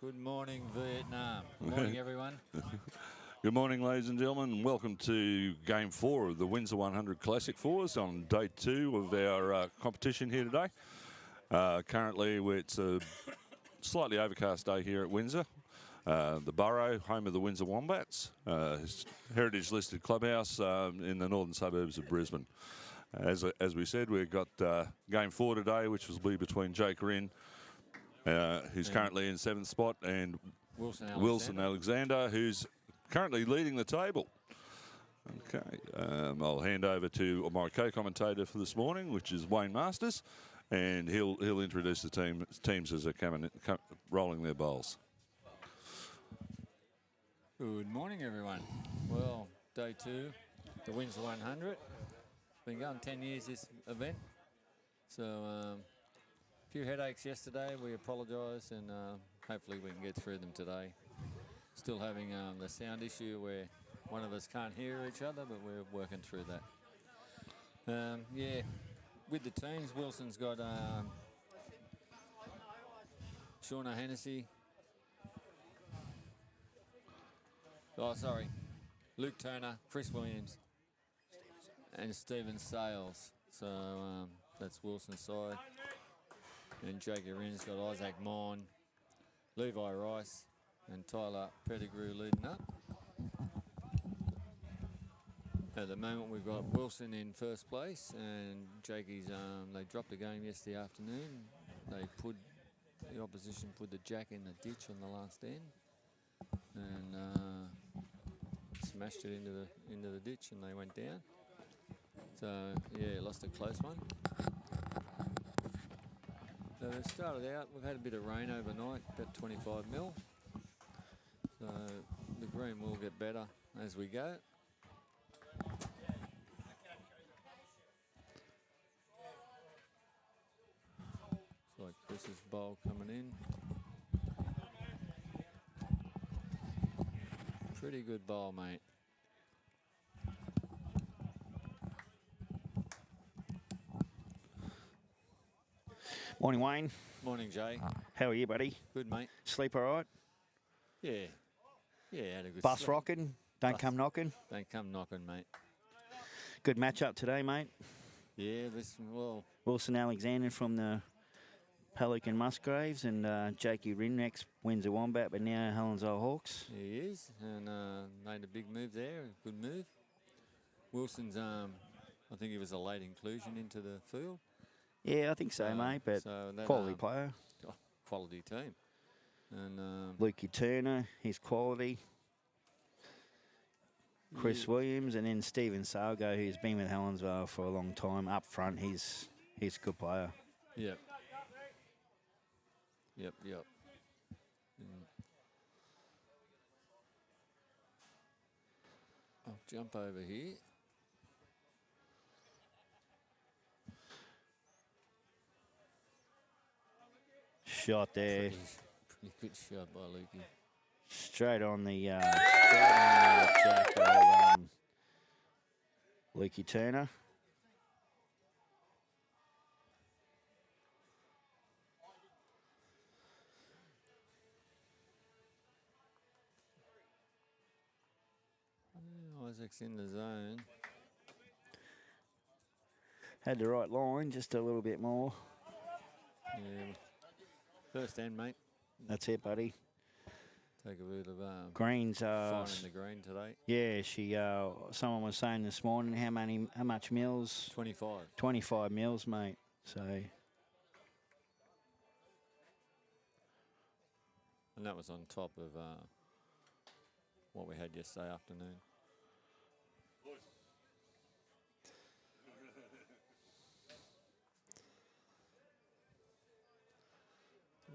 Good morning, Vietnam. Good morning, everyone. Good morning, ladies and gentlemen, and welcome to Game 4 of the Windsor 100 Classic Fours on day 2 of our competition here today. Currently, it's a slightly overcast day here at Windsor. The Borough, home of the Windsor Wombats, heritage-listed clubhouse in the northern suburbs of Brisbane. As we said, we've got Game 4 today, which will be between Jake Rinn, who's currently in 7th spot, and Wilson Alexander, who's currently leading the table. Okay, I'll hand over to my co-commentator for this morning, which is Wayne Masters, and he'll introduce the teams as they're rolling their bowls. Good morning, everyone. Well, day 2, the Windsor 100. Been going 10 years, this event. So a few headaches yesterday. We apologise, and hopefully we can get through them today. Still having the sound issue where one of us can't hear each other, but we're working through that. Yeah, with the teams, Wilson's got Shauna Hennessy. Oh, sorry. Luke Turner, Chris Williams, and Stephen Sales. So that's Wilson's side. And Jake Rinn's got Isaac Mon, Levi Rice, and Tyler Pettigrew leading up. At the moment, we've got Wilson in first place, and Jakey's, they dropped a game yesterday afternoon. The opposition put the jack in the ditch on the last end, and smashed it into the ditch, and they went down. So yeah, lost a close one. So they started out. We've had a bit of rain overnight, about 25 mil. So the green will get better as we go. It's like Chris's bowl coming in. Pretty good bowl, mate. Morning, Wayne. Morning, Jay. How are you, buddy? Good, mate. Sleep all right? Yeah. Yeah, had a good Bus sleep. rocking? Don't come knocking? Don't come knocking, mate. Good matchup today, mate. Yeah, well... Wilson Alexander from the Pelican Musgraves and Jakey Rinn, ex-Windsor Wombat, but now Helens Isle Hawks. He is, and made a big move there, a good move. Wilson's, I think he was a late inclusion into the field. Yeah, I think so, mate, but so that, quality player. Oh, quality team. And Lukey Turner, his quality. Chris Williams, and then Stephen Salgo, who's been with Helensvale for a long time. Up front, he's a good player. Yep. Yep. I'll jump over here. Shot there. Pretty good shot by Lukey. Straight on the jack of Lukey Turner. Isaac's in the zone. Had the right line, just a little bit more. Yeah. First end, mate. That's it, buddy. Take a bit of greens. finding the green today. Yeah, she. Someone was saying this morning how much mils? 25. 25 mils, mate. So. And that was on top of what we had yesterday afternoon.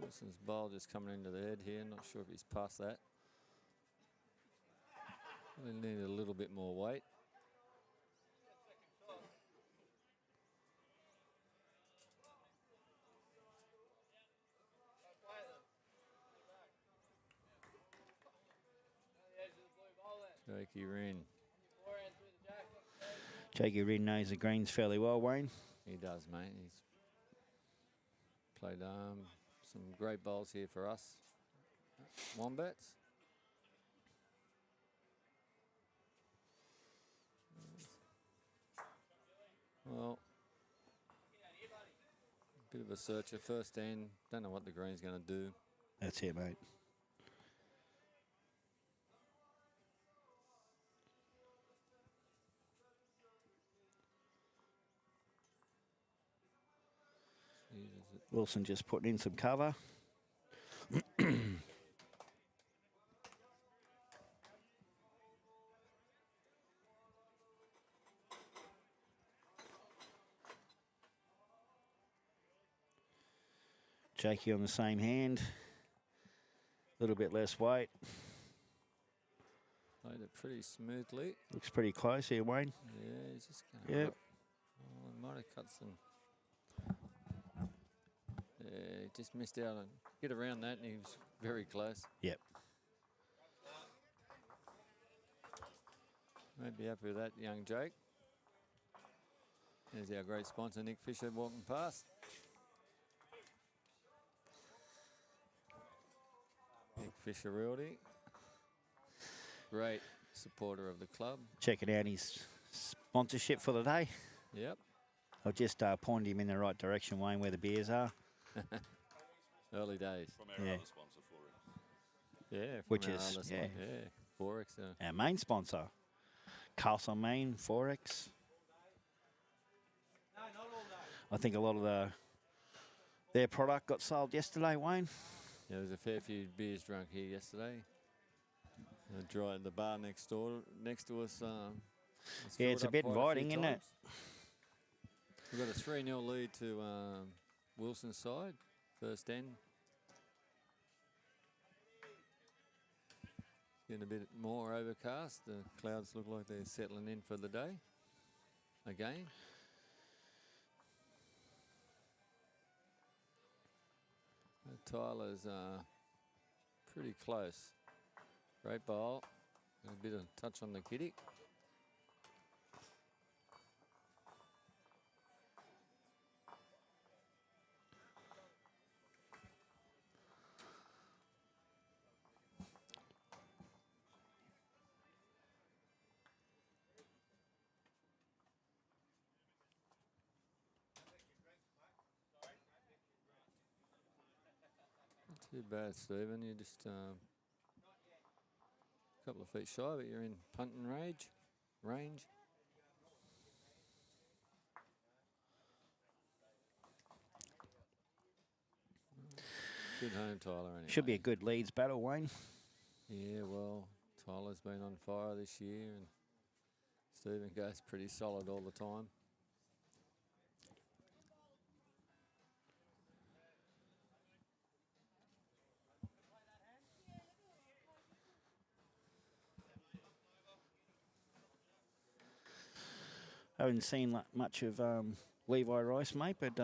Wilson's bowl just coming into the head here. Not sure if he's past that. We need a little bit more weight. Jakey Rinn. Jakey Rinn knows the greens fairly well, Wayne. He does, mate. He's played some great bowls here for us. Wombats. Well, bit of a searcher first end. Don't know what the green's going to do. That's it, mate. Wilson just putting in some cover. Jakey on the same hand. A little bit less weight. Played it pretty smoothly. Looks pretty close here, Wayne. Yeah, he's just going Yep. up. Oh, he might have cut some. Yeah, he just missed out and get around that, and he was very close. Yep. Won't be happy with that, young Jake. There's our great sponsor, Nick Fisher, walking past. Nick Fisher Realty. Great supporter of the club. Checking out his sponsorship for the day. Yep. I'll just point him in the right direction, Wayne, where the beers are. Early days. From our Yeah. other sponsor for it. Yeah. from Which our is, other yeah. side. Yeah. Forex. Our main sponsor, Castle Main Forex. I think a lot of their product got sold yesterday, Wayne. There was a fair few beers drunk here yesterday. Dry at the bar next door, next to us. Yeah, it's a bit inviting, isn't it? We've got a 3-0 lead to Wilson's side, first end. Getting a bit more overcast. The clouds look like they're settling in for the day again. Tyler's pretty close. Great bowl. A bit of touch on the kitty. Not too bad, Stephen. You're just a couple of feet shy, but you're in punting range. Good home, Tyler. Anyway. Should be a good Leeds battle, Wayne. Yeah, well, Tyler's been on fire this year, and Stephen goes pretty solid all the time. I haven't seen much of Levi Rice, mate, but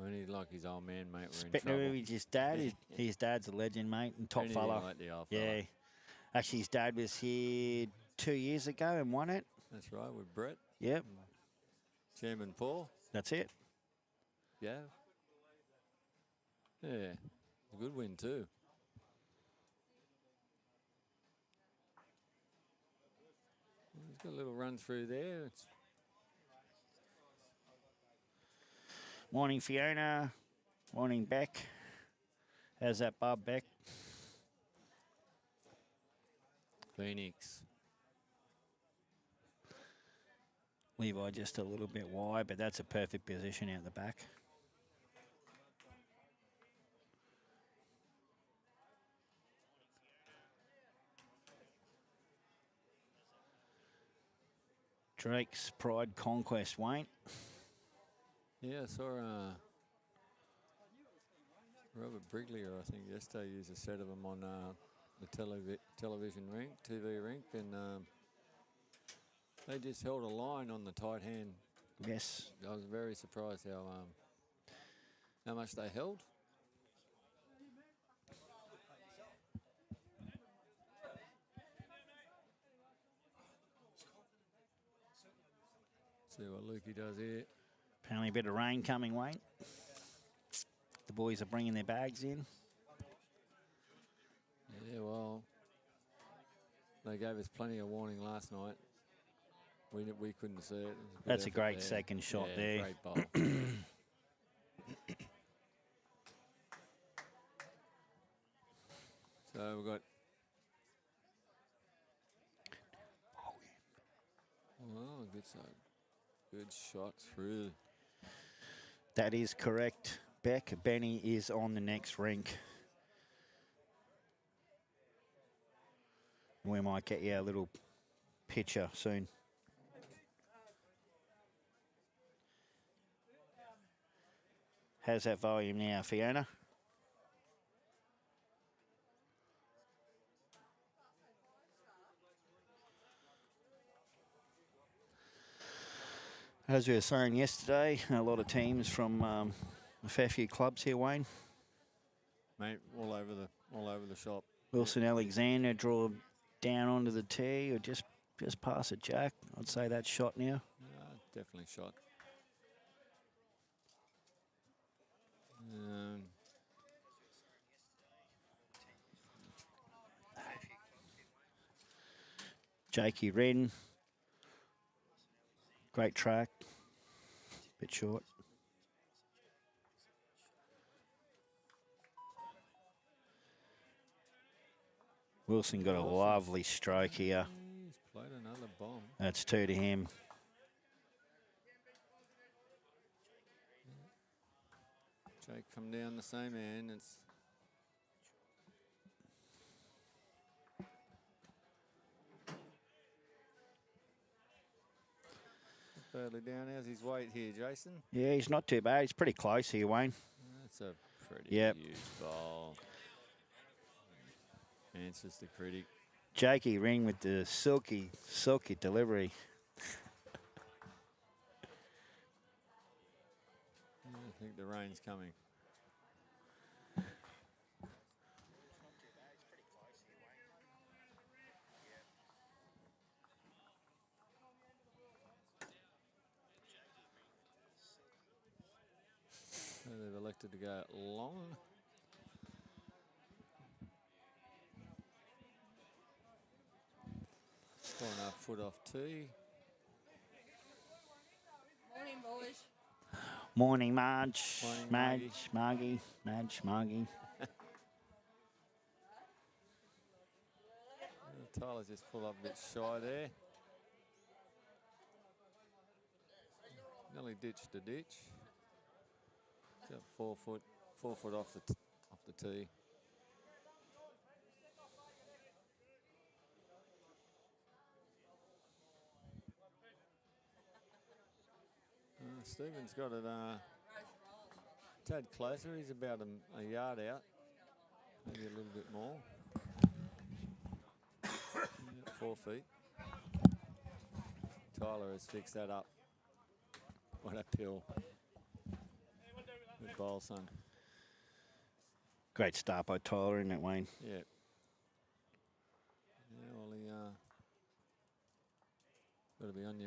Only like his old man, mate. We're in spitting trouble. with his dad. His dad's a legend, mate, and top Anything fella. like the old fella. Yeah. Actually, his dad was here 2 years ago and won it. That's right, with Brett. Yep, Chairman Paul. that's it. Yeah. Yeah. A good win too. He's got a little run through there. It's Morning, Fiona. Morning, Beck. How's that, Bob, Beck? Phoenix. Levi just a little bit wide, but that's a perfect position out the back. Drake's Pride Conquest, Wayne. Yeah, I saw Robert Briglier, I think, yesterday used a set of them on the television rink, TV rink, and they just held a line on the tight hand. Yes. I was very surprised how much they held. See what Lukey does here. Apparently a bit of rain coming, Wayne. the boys are bringing their bags in. Yeah, well, they gave us plenty of warning last night. We couldn't see it. It was good That's a effort great there. second shot Yeah, there. Great bowl. So we've got. Oh, good shot through. That is correct, Beck. Benny is on the next rink. We might get you a little picture soon. How's that volume now, Fiona? As we were saying yesterday, a lot of teams from a fair few clubs here, Wayne. Mate, all over the shop. Wilson Alexander draw down onto the tee, or just past it, Jack. I'd say that's shot now. Definitely shot. Jakey Wren. Great track. Bit short. Wilson got a lovely stroke here. He's played another bomb. That's 2 to him. Jake come down the same end. It's badly down. How's his weight here, Jason? Yeah, he's not too bad. He's pretty close here, Wayne. That's a pretty Yep. huge bowl. Answers the critic. Jakey Ring with the silky delivery. I think the rain's coming. So they've elected to go long. Four and a half foot off tee. Morning, boys. Morning, Marge. Morning, Margie. Margie. Tyler's just pulled up a bit shy there. Nearly ditched the ditch. Got 4 foot off the tee. Stephen's got it tad closer. He's about a yard out, maybe a little bit more. 4 feet. Tyler has fixed that up. What a pill. Good bowl, son. Great start by Tyler, isn't it, Wayne? Yeah. Yeah, well, he got to be on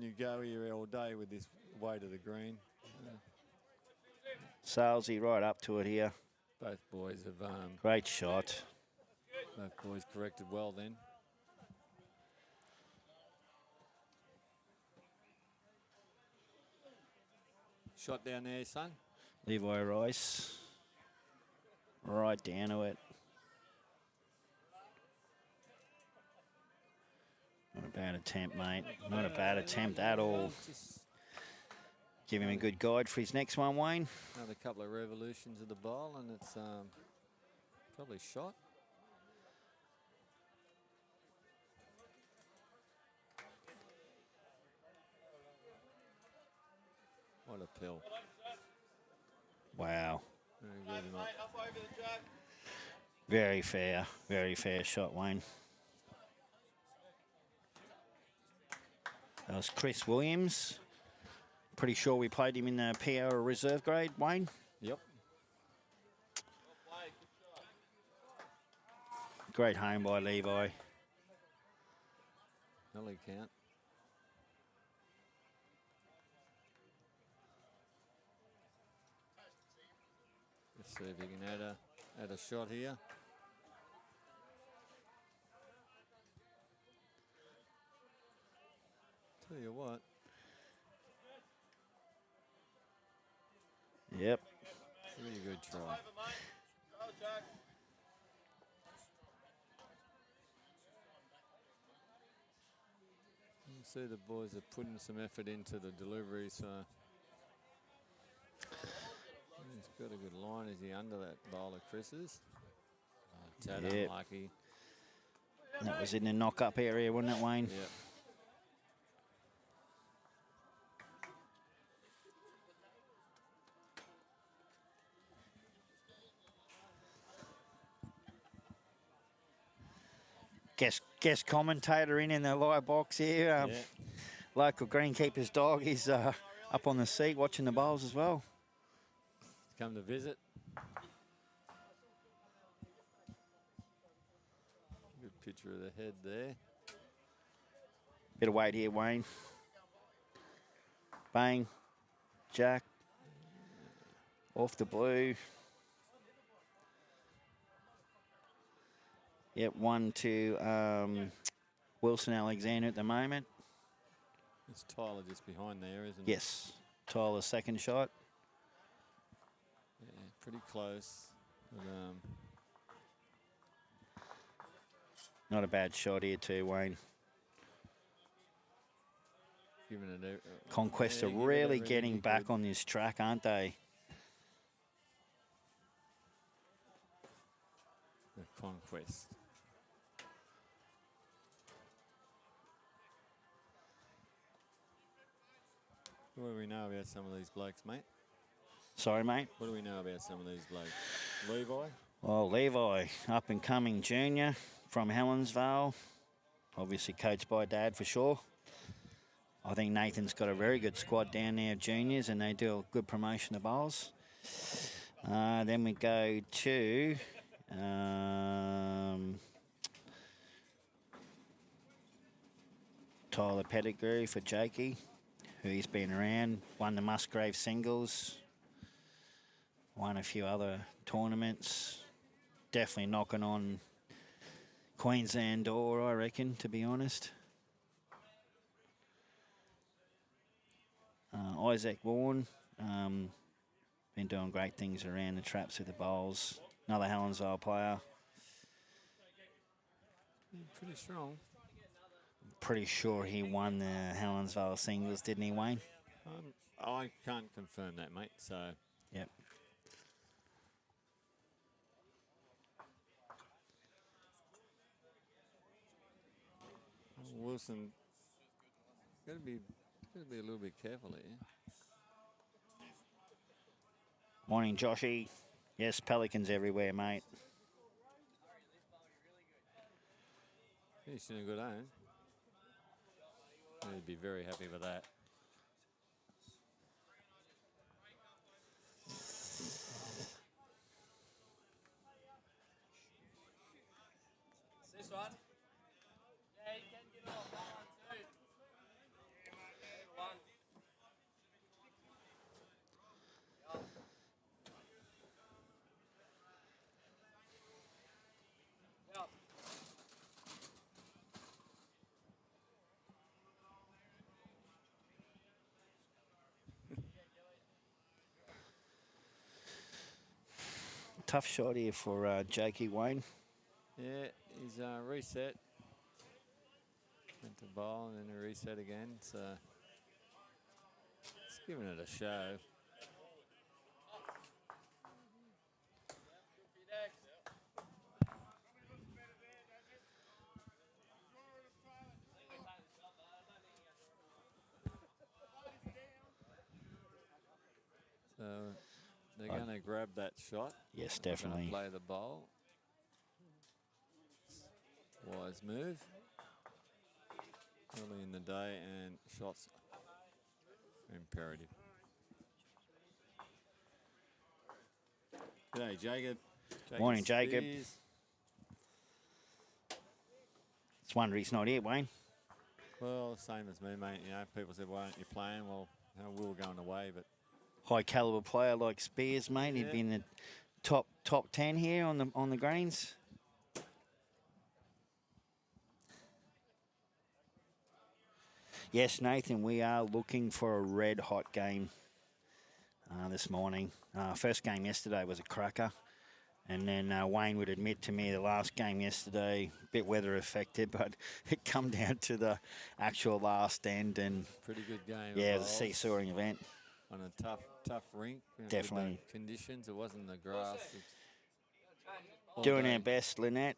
your go here all day with this way to the green. Salesy right up to it here. Both boys have Great shot. both boys corrected well then. Shot down there, son. Levi Rice. Right down to it. Not a bad attempt, mate. Not a bad attempt at all. Just Give him a good guide for his next one, Wayne. another couple of revolutions of the ball, and it's probably shot. What a pill. Wow. Very good, mate. Very fair shot, Wayne. That was Chris Williams. Pretty sure we played him in the PR reserve grade, Wayne. Yep. Great home by Levi. Nelly count. Let's see if he can add a shot here. Tell you what. Yep. Really good try. You can see the boys are putting some effort into the delivery, so he's got a good line. Is he under that bowler, Chris's? Tad Yep. unlucky. That was in the knock-up area, wasn't it, Wayne? Yep. Guest commentator in the live box here. Yeah. Local greenkeeper's dog. He's up on the seat watching the bowls as well. Come to visit. Good picture of the head there. Bit of weight here, Wayne. Bang. Jack. Off the blue. Yep, 1 to Wilson Alexander at the moment. It's Tyler just behind there, isn't it? Yes. Tyler's second shot. Yeah, pretty close. But, Not a bad shot here too, Wayne. giving it Conquest yeah, are giving it really getting good. back on this track, aren't they? The Conquest. What do we know about some of these blokes, mate? Sorry, mate. What do we know about some of these blokes? Levi? Well, Levi, up and coming junior from Helensvale. Obviously coached by Dad for sure. I think Nathan's got a very good squad down there of juniors, and they do a good promotion of bowls. Then we go to Tyler Pettigrew for Jakey, who he's been around, won the Musgrave singles, won a few other tournaments. Definitely knocking on Queensland door, I reckon, to be honest. Isaac Vaughan, been doing great things around the traps with the bowls. Another Helensvale player. Pretty strong. Pretty sure he won the Helensvale singles, didn't he, Wayne? I can't confirm that, mate, so... Yep. Wilson, got to be a little bit careful here. Morning, Joshy. Yes, pelicans everywhere, mate. He's in a good own. He'd be very happy with that. This one? Yeah, you can get off that one too. One. Yep. Tough shot here for Jakey, Wayne. Yeah, he's reset. Went to bowl and then a reset again, so it's giving it a show. So they're going to grab that shot. Yes, They're gonna definitely. play the bowl. Wise move. Early in the day, and shots are imperative. G'day, Jacob. Morning, Jacob. Spears. It's wonder he's not here, Wayne. Well, same as me, mate. You know, people said, "Why aren't you playing?" Well, you know, we were going away, but High caliber player like Spears, mate. He'd Yeah. been the top 10 here on the greens. Yes, Nathan, we are looking for a red hot game this morning. First game yesterday was a cracker. And then Wayne would admit to me the last game yesterday, a bit weather affected, but it come down to the actual last end. And Pretty good game. yeah, it was a seesawing event. On a tough rink. Definitely. With the conditions, it wasn't the grass. Doing our best, Lynette.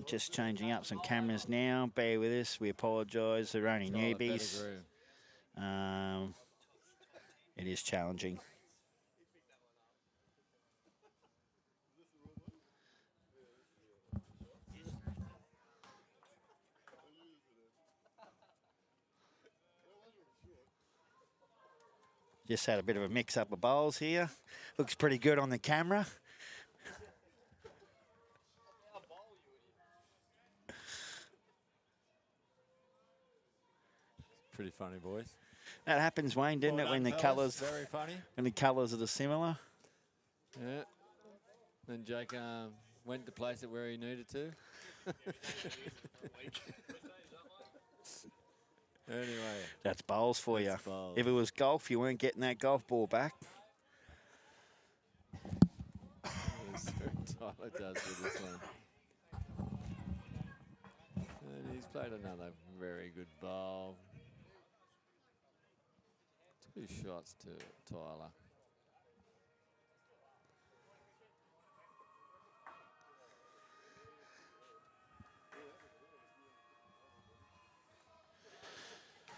Just changing up some cameras now. Bear with us. We apologise. They're only newbies. It is challenging. Just had a bit of a mix-up of bowls here. Looks pretty good on the camera. Pretty funny, boys. That happens, Wayne, didn't it? When the colours, very funny. When the colours are similar. Yeah. Then Jake went to place it where he needed to. Anyway. That's bowls for you. Bowls. If it was golf, you weren't getting that golf ball back. Tyler does with this one. And he's played another very good bowl. 2 shots to Tyler.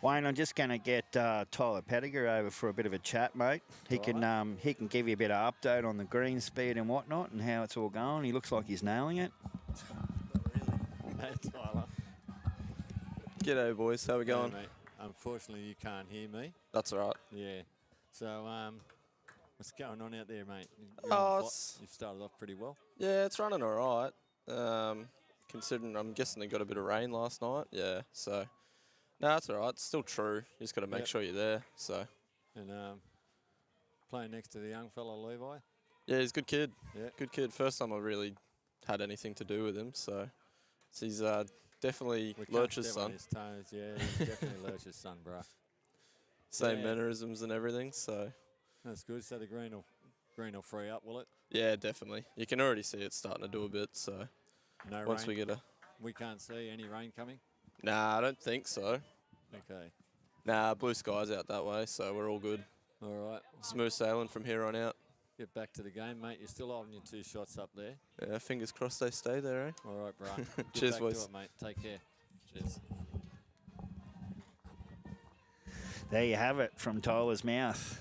Wayne, I'm just going to get Tyler Pettiger over for a bit of a chat, mate. He can give you a bit of update on the green speed and whatnot and how it's all going. He looks like he's nailing it. Hey, Tyler. G'day, boys. How we going? Hey, mate. Unfortunately, you can't hear me. That's all right. Yeah. So, what's going on out there, mate? You've started off pretty well. Yeah, it's running all right. Considering I'm guessing they got a bit of rain last night. Yeah, so... No, it's all right. It's still true. You just got to make sure you're there. So. And playing next to the young fella, Levi. Yeah, he's a good kid. Yeah. Good kid. First time I really had anything to do with him. So he's definitely Lurch's son. His toes. Yeah, he's definitely Lurch's son, bro. Same mannerisms and everything. So. That's good. So the green will free up, will it? Yeah, definitely. You can already see it starting to do a bit. So. No once rain. we can't see any rain coming. Nah, I don't think so. Okay. Nah, blue skies out that way, so we're all good. All right. Smooth sailing from here on out. Get back to the game, mate. You're still holding your 2 shots up there. Yeah, fingers crossed they stay there, eh? All right, bro. Cheers, back boys. to it, mate. Take care. Cheers. There you have it from Tyler's mouth.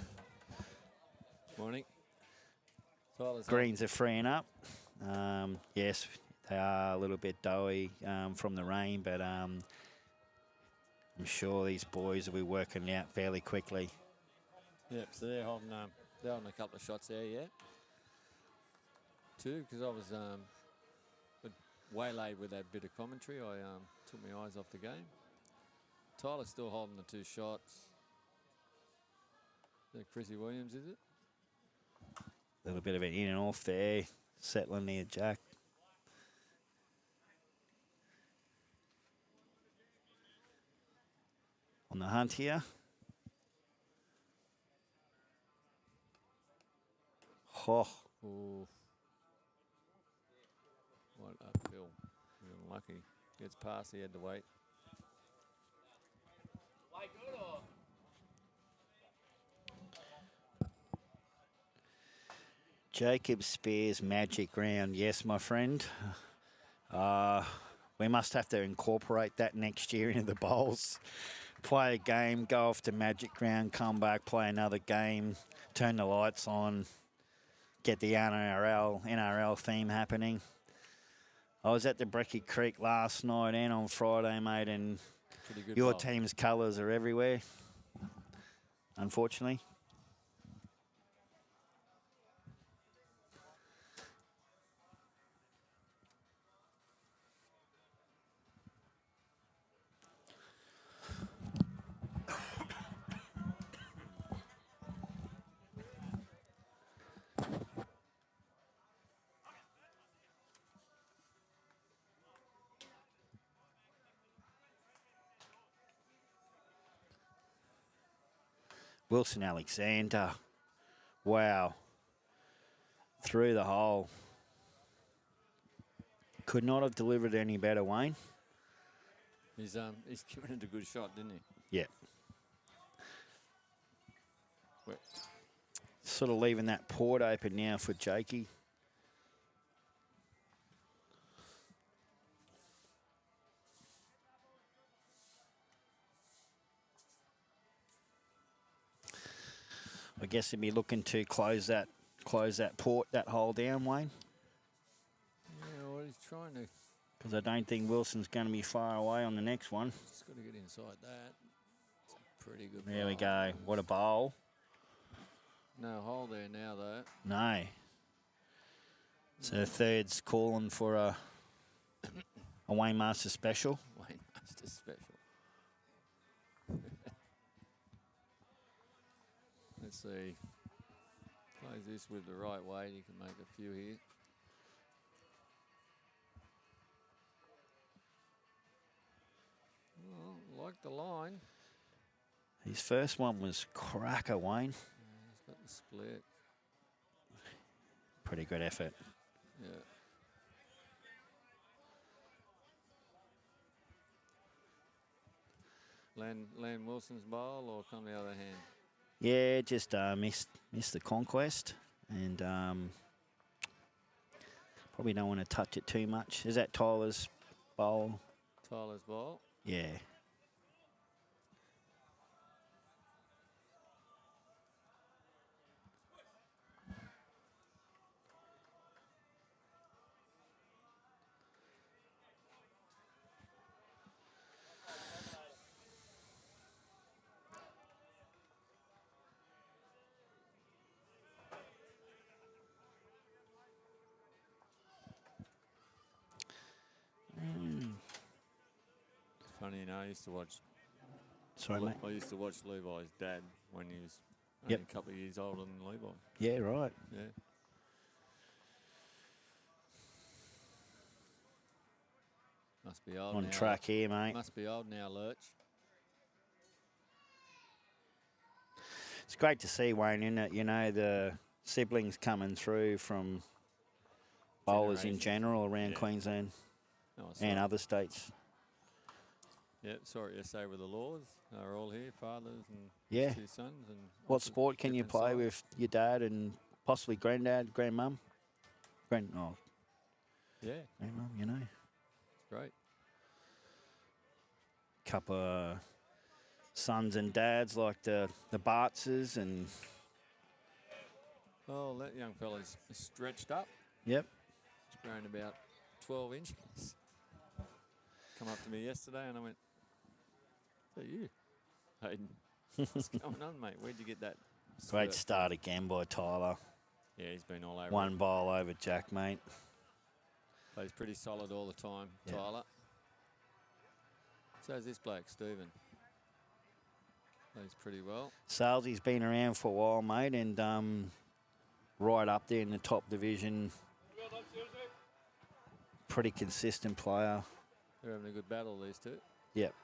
Morning. Tyler's Greens are freeing up. Yes, they are a little bit doughy from the rain, but I'm sure these boys will be working out fairly quickly. Yep, so they're holding a couple of shots there, yeah. 2, because I was waylaid with that bit of commentary. I took my eyes off the game. Tyler's still holding the 2 shots. Is that Chrissy Williams, is it? A little bit of an in and off there, settling near Jack. On the hunt here. Oh. Ooh. What uphill. Unlucky. Gets past, he had to wait. Jacob Spears magic round. Yes, my friend. We must have to incorporate that next year into the bowls. Play a game, go off to magic round, come back, play another game, turn the lights on, get the NRL theme happening. I was at the Brecky Creek last night and on Friday, mate, and your team's colours are everywhere, unfortunately. Wilson Alexander. Wow. Through the hole. Could not have delivered any better, Wayne. He's given it a good shot, didn't he? Yeah. Where- Sort of leaving that port open now for Jakey. I guess he'd be looking to close that port, that hole down, Wayne. Yeah, well, he's trying to. Because I don't think Wilson's going to be far away on the next one. Just got to get inside that. It's a pretty good. There we bowl. go. What a bowl. No hole there now, though. No. So the third's calling for a Wayne Master special. Wayne Master special. Let's see. Plays this with the right weight. You can make a few here. Well, like the line. His first one was cracker, Wayne. He's got the split. Pretty good effort. Yeah. Land Wilson's bowl or come the other hand? Yeah, just missed the conquest, and probably don't want to touch it too much. Is that Tyler's bowl? Tyler's bowl. Yeah. Funny, you know, I used to watch. Sorry, mate. I used to watch Levi's dad when he was Yep. only a couple of years older than Levi. Yeah, right. Yeah. Must be old On now. track here, mate. Must be old now, Lurch. It's great to see, Wayne, in it. You know, the siblings coming through from bowlers in Generations. general around Yeah. Queensland Oh, sorry. and other states. Yeah, sorry to say with the laws. They're all here, fathers and Yeah. 2 sons. And What lots of sport can you different play sides. with your dad and possibly granddad, grandmum? Grandmum, Yeah, you know. it's great. Couple of sons and dads like the Bartses and, Oh, that young fella's stretched up. yep. He's grown about 12 inches. Come up to me yesterday and I went, "Is that you, Hayden? What's going on, mate? Where'd you get that?" Great skirt start again by Tyler. from?" Yeah, he's been all over. One bowl over Jack, mate. Plays pretty solid all the time, Yeah. Tyler. So's this bloke, Stephen. Plays pretty well. Salesy's been around for a while, mate, and right up there in the top division. Pretty consistent player. They're having a good battle, these two. Yep.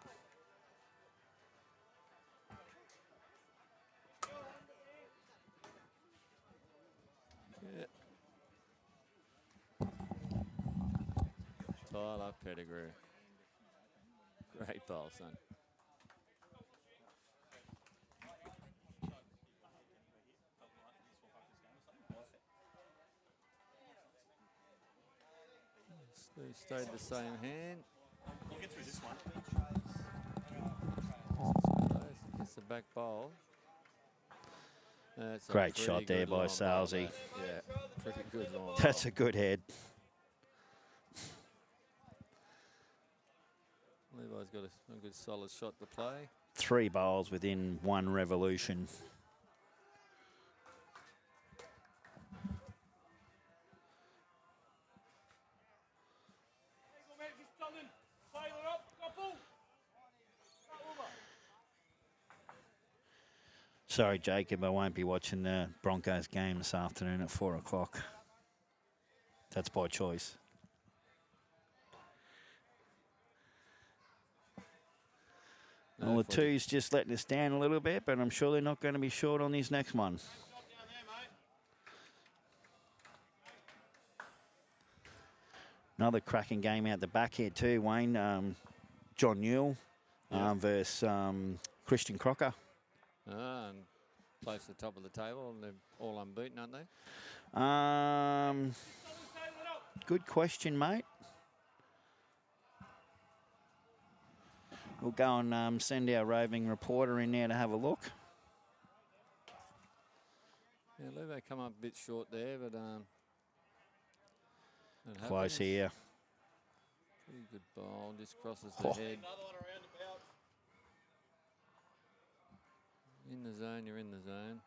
Yeah. Tyler Pettigrew. Great bowl, son. Steve stayed the same hand. We'll get through this one. It's the back bowl. That's a Great pretty shot there good by long bowl, Salesy. that. Yeah, pretty good long That's bowl. a good head. Levi's got a good solid shot to play. 3 bowls within 1 revolution. Sorry, Jacob, I won't be watching the Broncos game this afternoon at 4 o'clock. That's by choice. Well, the two's just letting us down a little bit, but I'm sure they're not going to be short on this next one. Another cracking game out the back here too, Wayne. John Newell versus Christian Crocker. And close to the top of the table, and they're all unbeaten, aren't they? Good question, mate. We'll go and send our roving reporter in there to have a look. Yeah, they come up a bit short there, but it Close happens. here. Pretty good ball, just crosses the head. In the zone, you're in the zone.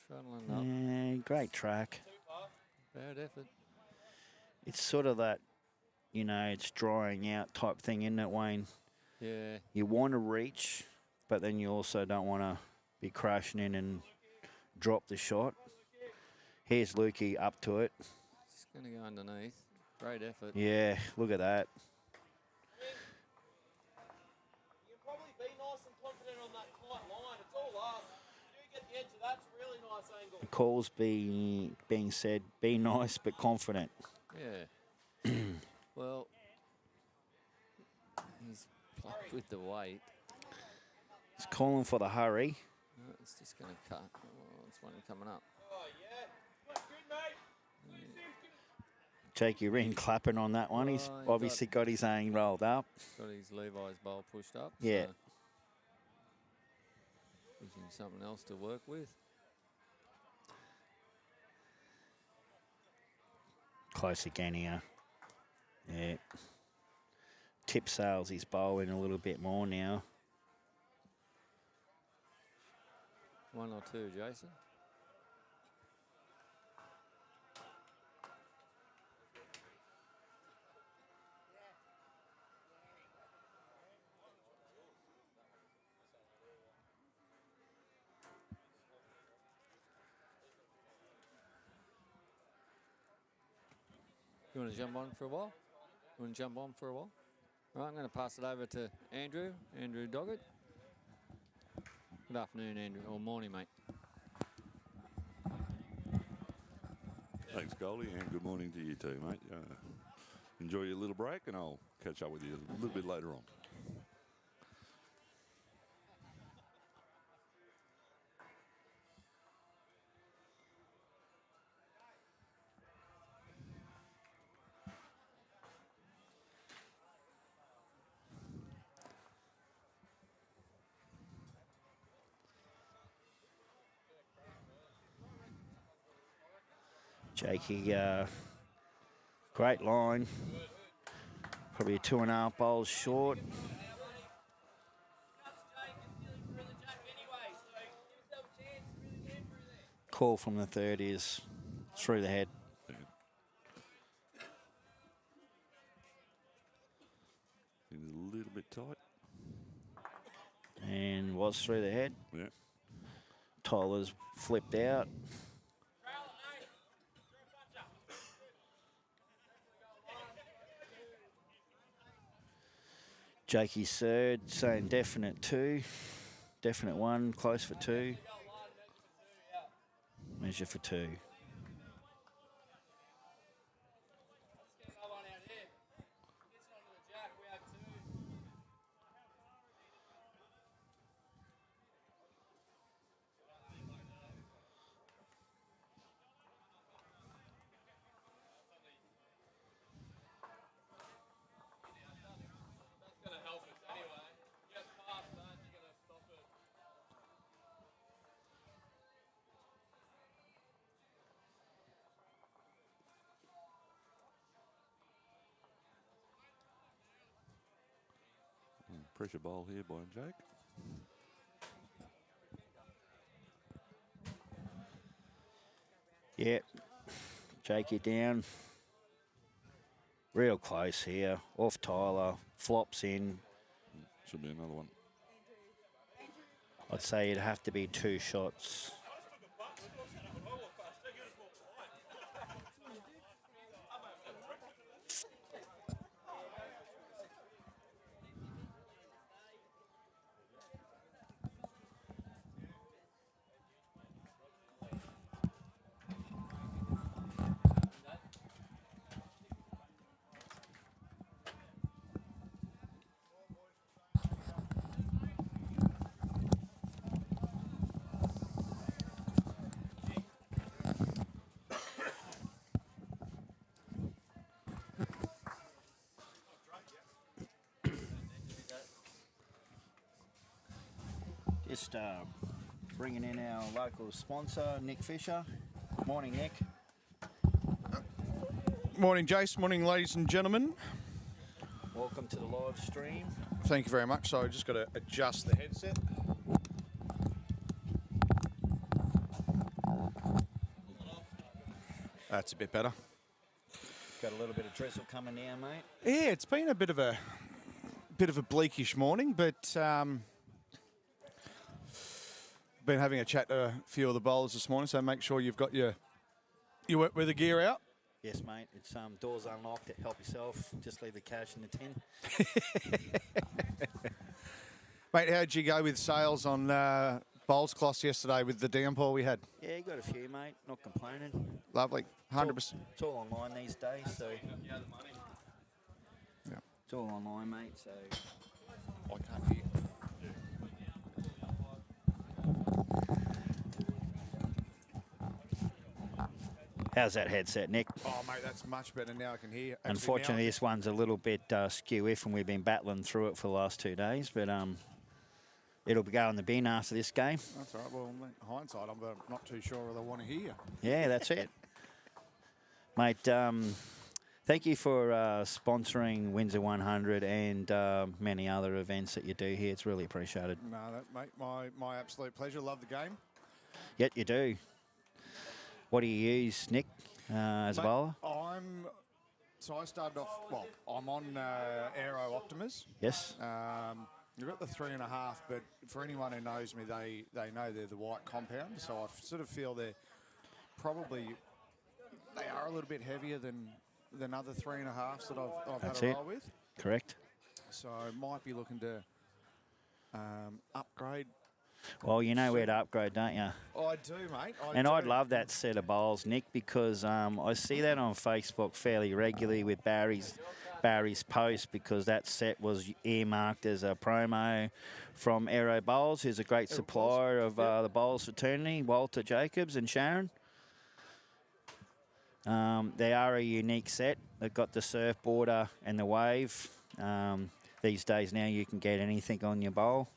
Trundling up. Yeah, great track. Bad effort. It's sort of that, you know, it's drying out type thing, isn't it, Wayne? Yeah. You want to reach, but then you also don't want to be crashing in and drop the shot. Here's Lukey up to it. Just going to go underneath. Great effort. Yeah, look at that. You can probably be nice and confident on that tight line. It's all us. If you do get the edge of that, it's a really nice angle. The call's being said, be nice but confident. Yeah. Well, he's plucked with the weight. He's calling for the hurry. No, it's just going to cut. Oh, it's one coming up. Oh, yeah. Good, mate. Jakey Ring clapping on that one. He's he obviously got his aim rolled up. Got his Levi's bowl pushed up. Yeah. So gives him something else to work with. Close again here. Yeah. Tip sails his bowl in a little bit more now. One or two, Jason. You want to jump on for a while? You want to jump on for a while? Right, I'm going to pass it over to Andrew Doggett. Good afternoon, Andrew, or morning, mate. Thanks, Goldie, and good morning to you too, mate. Enjoy your little break, and I'll catch up with you a little bit later on. Jakey, great line. Probably 2.5 bowls short. Call from the third is through the head. It is a little bit tight. And was through the head. Yeah. Tyler's flipped out. Jakey's third, saying definite 2. Definite 1, close for 2. Measure for 2. Pressure bowl here by Jake. Yep. Jakey down. Real close here. Off Tyler. Flops in. Should be another one. I'd say it'd have to be 2 shots. Just bringing in our local sponsor, Nick Fisher. Morning, Nick. Morning, Jace. Morning, ladies and gentlemen. Welcome to the live stream. Thank you very much. So I just got to adjust the headset. That's a bit better. Got a little bit of drizzle coming now, mate. Yeah, it's been a bit of a bleakish morning, but been having a chat to a few of the bowlers this morning. So make sure you've got your wet weather gear out. Yes, mate. It's doors unlocked. Help yourself. Just leave the cash in the tin. Mate, how'd you go with sales on bowls cloths yesterday with the downpour we had? Yeah, you got a few, mate. Not complaining. Lovely, 100%. It's all online these days, so Yeah. it's all online, mate. So I can't hear. how's that headset, Nick? Oh, mate, that's much better now. I can hear. Actually, Unfortunately, now, this one's a little bit skew-iff, and we've been battling through it for the last 2 days. But it'll be going in the bin after this game. that's all right. Well, in hindsight, I'm not too sure whether I want to hear. Yeah, that's it. Mate, thank you for sponsoring Windsor 100 and many other events that you do here. It's really appreciated. No, mate, my absolute pleasure. Love the game. Yet you do. What do you use, Nick, as a Mate, bowler? So I started off, well, I'm on Aero Optimas. Yes. You've got the 3.5, but for anyone who knows me, they know they're the white compound. So I sort of feel they are a little bit heavier than other 3.5s that I've That's had a it. roll with. Correct. So I might be looking to upgrade. Well, you know where to upgrade, don't you? I do, mate. I'd love that set of bowls, Nick, because I see that on Facebook fairly regularly with Barry's post, because that set was earmarked as a promo from Aero Bowls, who's a great supplier of the bowls fraternity, Walter Jacobs and Sharon. They are a unique set. They've got the surfboarder and the wave. These days now you can get anything on your bowl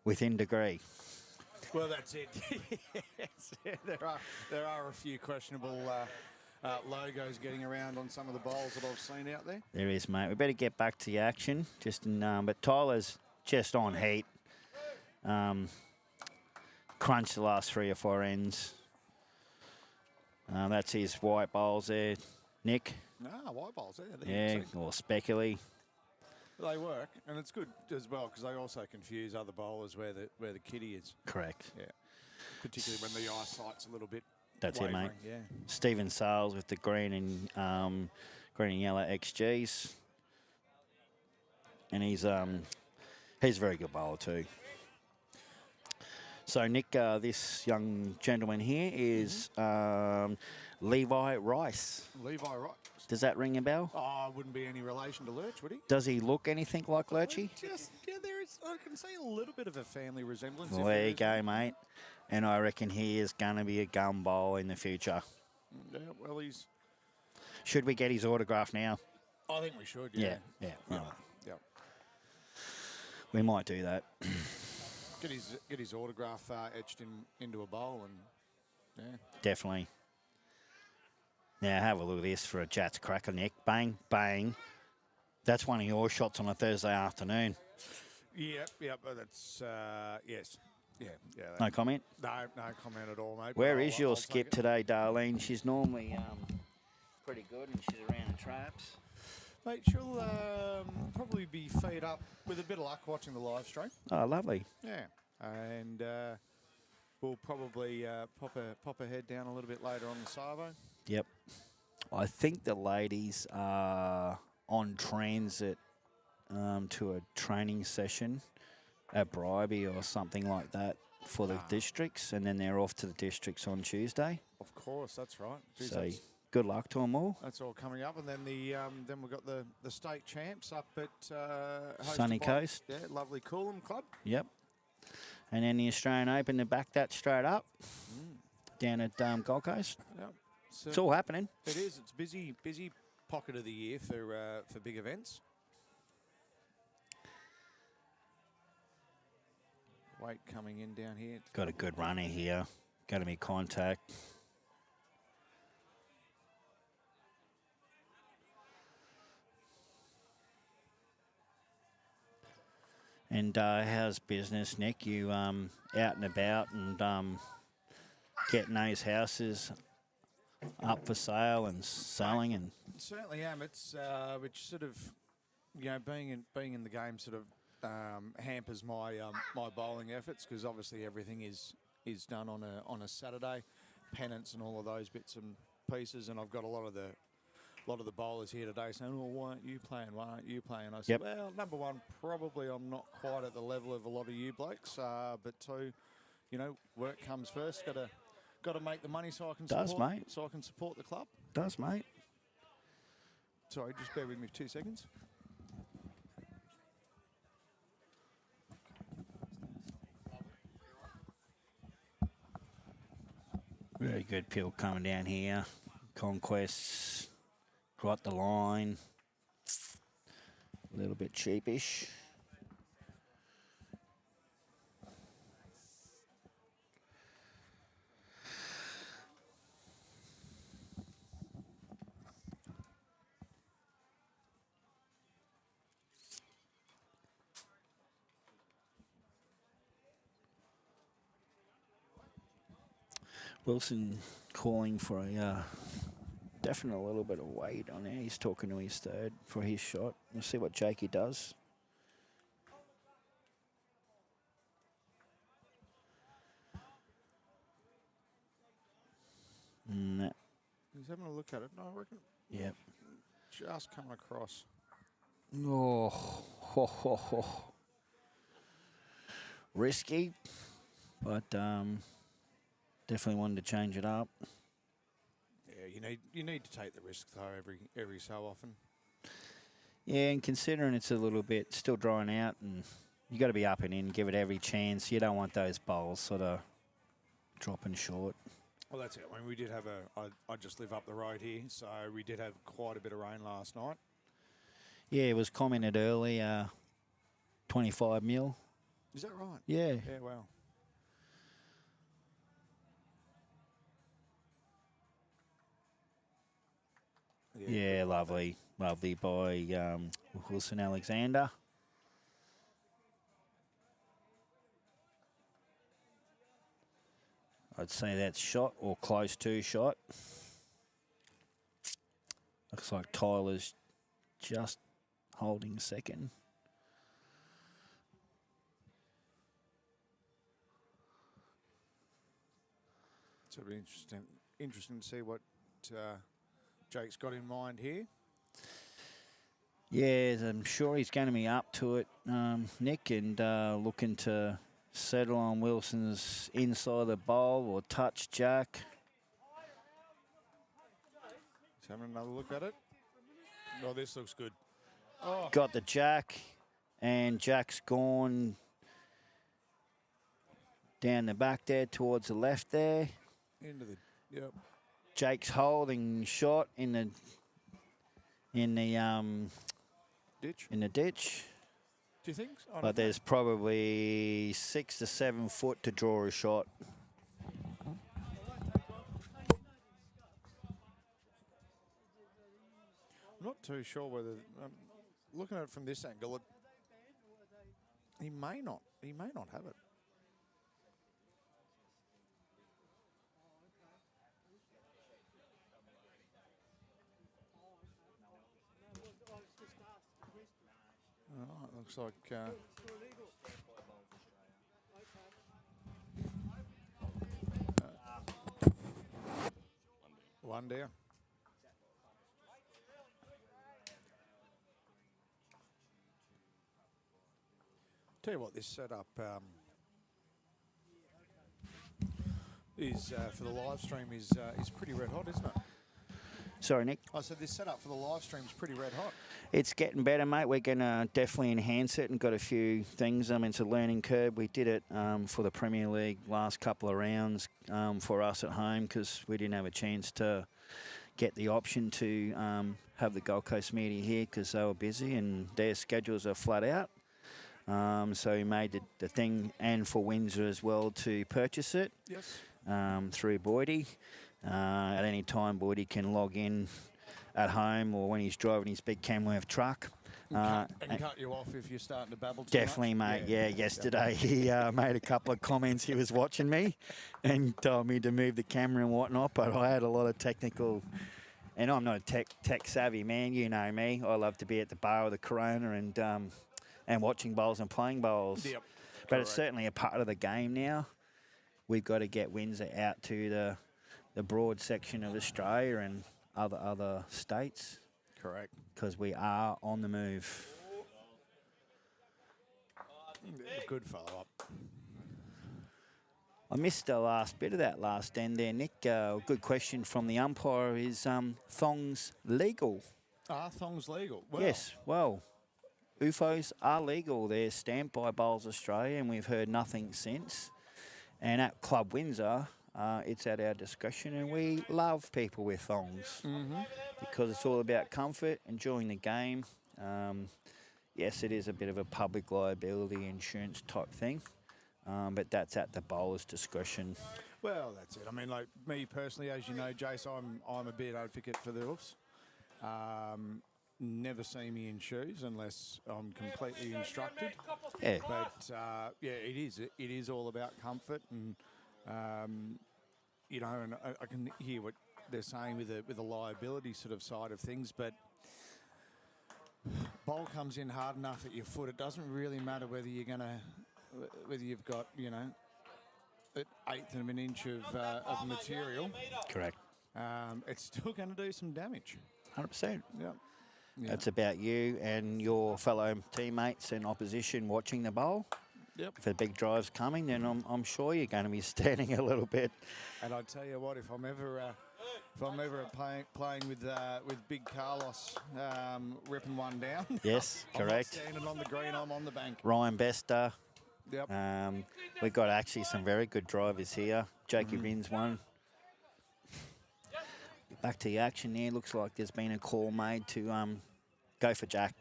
within degree. Well, that's it. Yes, there are a few questionable logos getting around on some of the bowls that I've seen out there. There is, mate. We better get back to the action. But Tyler's just on heat. Crunched the last 3 or 4 ends. That's his white bowls there, Nick. White bowls, Yeah, or specularly. They work, and it's good as well because they also confuse other bowlers where the kitty is. Correct. Yeah, particularly when the eyesight's a little bit. That's wavering. it, mate. Yeah. Stephen Sales with the green and yellow XGs, and he's a very good bowler too. So Nick, this young gentleman here is Levi Rice. Levi Rice. Does that ring a bell? Oh, wouldn't be any relation to Lurch, would he? Does he look anything like Lurchy? There is. I can see a little bit of a family resemblance. Well, there you go, mate. And I reckon he is going to be a gun bowl in the future. Yeah, well, he's. Should we get his autograph now? I think we should. Yeah. Yeah. Right. Yeah. We might do that. Get his autograph etched into a bowl and. Yeah. Definitely. Now have a look at this for a Jats cracker, Nick. Bang, bang. That's one of your shots on a Thursday afternoon. Yep. But that's yes. Yeah. No comment? No comment at all, mate. Where but is your I'll skip take it. today, Darlene? She's normally pretty good and she's around the traps. Mate, she'll probably be feed up with a bit of luck watching the live stream. Oh, lovely. Yeah, and we'll probably pop her head down a little bit later on the Savo. Yep. I think the ladies are on transit to a training session at Bribey or something like that for the districts, and then they're off to the districts on Tuesday. Of course, that's right. Jeez, So good luck to them all. that's all coming up, and then then we've got the state champs up at hosted Sunny by- Coast. Yeah, lovely Coolum Club. Yep. And then the Australian Open to back that straight up down at Gold Coast. Yep. So It's all happening. it is. It's busy pocket of the year for big events. Weight coming in down here. Got a good runner here. Going to be contact. And how's business, Nick? You out and about and getting those houses up for sale and selling and Certainly am. It's which sort of, being in the game sort of hampers my my bowling efforts, because obviously everything is done on a Saturday, pennants and all of those bits and pieces, and I've got a lot of the bowlers here today saying, "Oh, why aren't you playing? Why aren't you playing?" I said, "Well, number one, probably I'm not quite at the level of a lot of you blokes, but two, work comes first. Got to make the money so I can support the club." Does, mate. Sorry, just bear with me for 2 seconds. Very good pill coming down here. Conquest, right the line. A little bit cheapish. Wilson calling for a definite little bit of weight on there. He's talking to his third for his shot. We'll see what Jakey does. Nah. He's having a look at it. No, I reckon. Yep. Just coming across. Oh, ho, ho, ho. Risky, but definitely wanted to change it up. Yeah, you need to take the risk though every so often. Yeah, and considering it's a little bit still drying out, and you got to be up and in, give it every chance. You don't want those bowls sort of dropping short. Well, that's it. I mean, we did have I just live up the road here, so we did have quite a bit of rain last night. Yeah, it was commented early, 25 mil. Is that right? Yeah. Yeah, wow. Yeah, lovely. Lovely by Wilson Alexander. I'd say that's shot or close to shot. Looks like Tyler's just holding second. So it'll be interesting to see what Jake's got in mind here. Yeah, I'm sure he's going to be up to it, Nick, and looking to settle on Wilson's inside the bowl or touch Jack. He's having another look at it. Oh, this looks good. Oh. Got the Jack, and Jack's gone down the back there towards the left there. Into the, yep. Jake's holding shot in the ditch. In the ditch. Do you think? But there's probably 6 to 7 foot to draw a shot. I'm not too sure whether looking at it from this angle, he may not have it. Oh, it looks like one down. Tell you what, this setup is for the live stream is pretty red hot, isn't it? Sorry, Nick. I said this setup for the live stream is pretty red hot. It's getting better, mate. We're going to definitely enhance it and got a few things. It's a learning curve. We did it for the Premier League last couple of rounds for us at home because we didn't have a chance to get the option to have the Gold Coast media here because they were busy and their schedules are flat out. So he made the thing, and for Windsor as well, to purchase it. Yes. Through Boydie. At any time, Boydie can log in at home or when he's driving his big Kenworth truck. And cut you off if you're starting to babble too Definitely, much. mate. Yeah, yesterday he made a couple of comments. He was watching me and told me to move the camera and whatnot, but I had a lot of technical... And I'm not a tech savvy man, you know me. I love to be at the bar with the Corona and watching bowls and playing bowls. Yep. But it's certainly a part of the game now. We've got to get Windsor out to the broad section of Australia and other states. Correct. Because we are on the move. Good follow-up. I missed the last bit of that last end there, Nick. Good question from the umpire. Is thongs legal? Are thongs legal? Well, Yes, well, UFOs are legal. They're stamped by Bowls Australia, and we've heard nothing since. And at Club Windsor, it's at our discretion, and we love people with thongs because it's all about comfort, enjoying the game. Yes, it is a bit of a public liability insurance type thing, but that's at the bowler's discretion. Well, that's it. I mean, like me personally, as you know, Jace, I'm a big advocate for the hoofs. Never see me in shoes unless I'm completely instructed. Yeah. But yeah, it is all about comfort, and you know, and I can hear what they're saying with the liability sort of side of things, but bowl comes in hard enough at your foot. It doesn't really matter whether you've got, you know, an eighth of an inch of material. Correct. It's still going to do some damage. 100%. Yeah. Yeah. It's about you and your fellow teammates and opposition watching the bowl. Yep. If a big drive's coming, then I'm sure you're going to be standing a little bit. And I tell you what, if I'm ever playing with Big Carlos ripping one down, Yes, I'm not correct. standing on the green, I'm on the bank. Ryan Bester. Yep. We've got actually some very good drivers here. Jakey Rins one. Back to the action there. Looks like there's been a call made to go for Jack.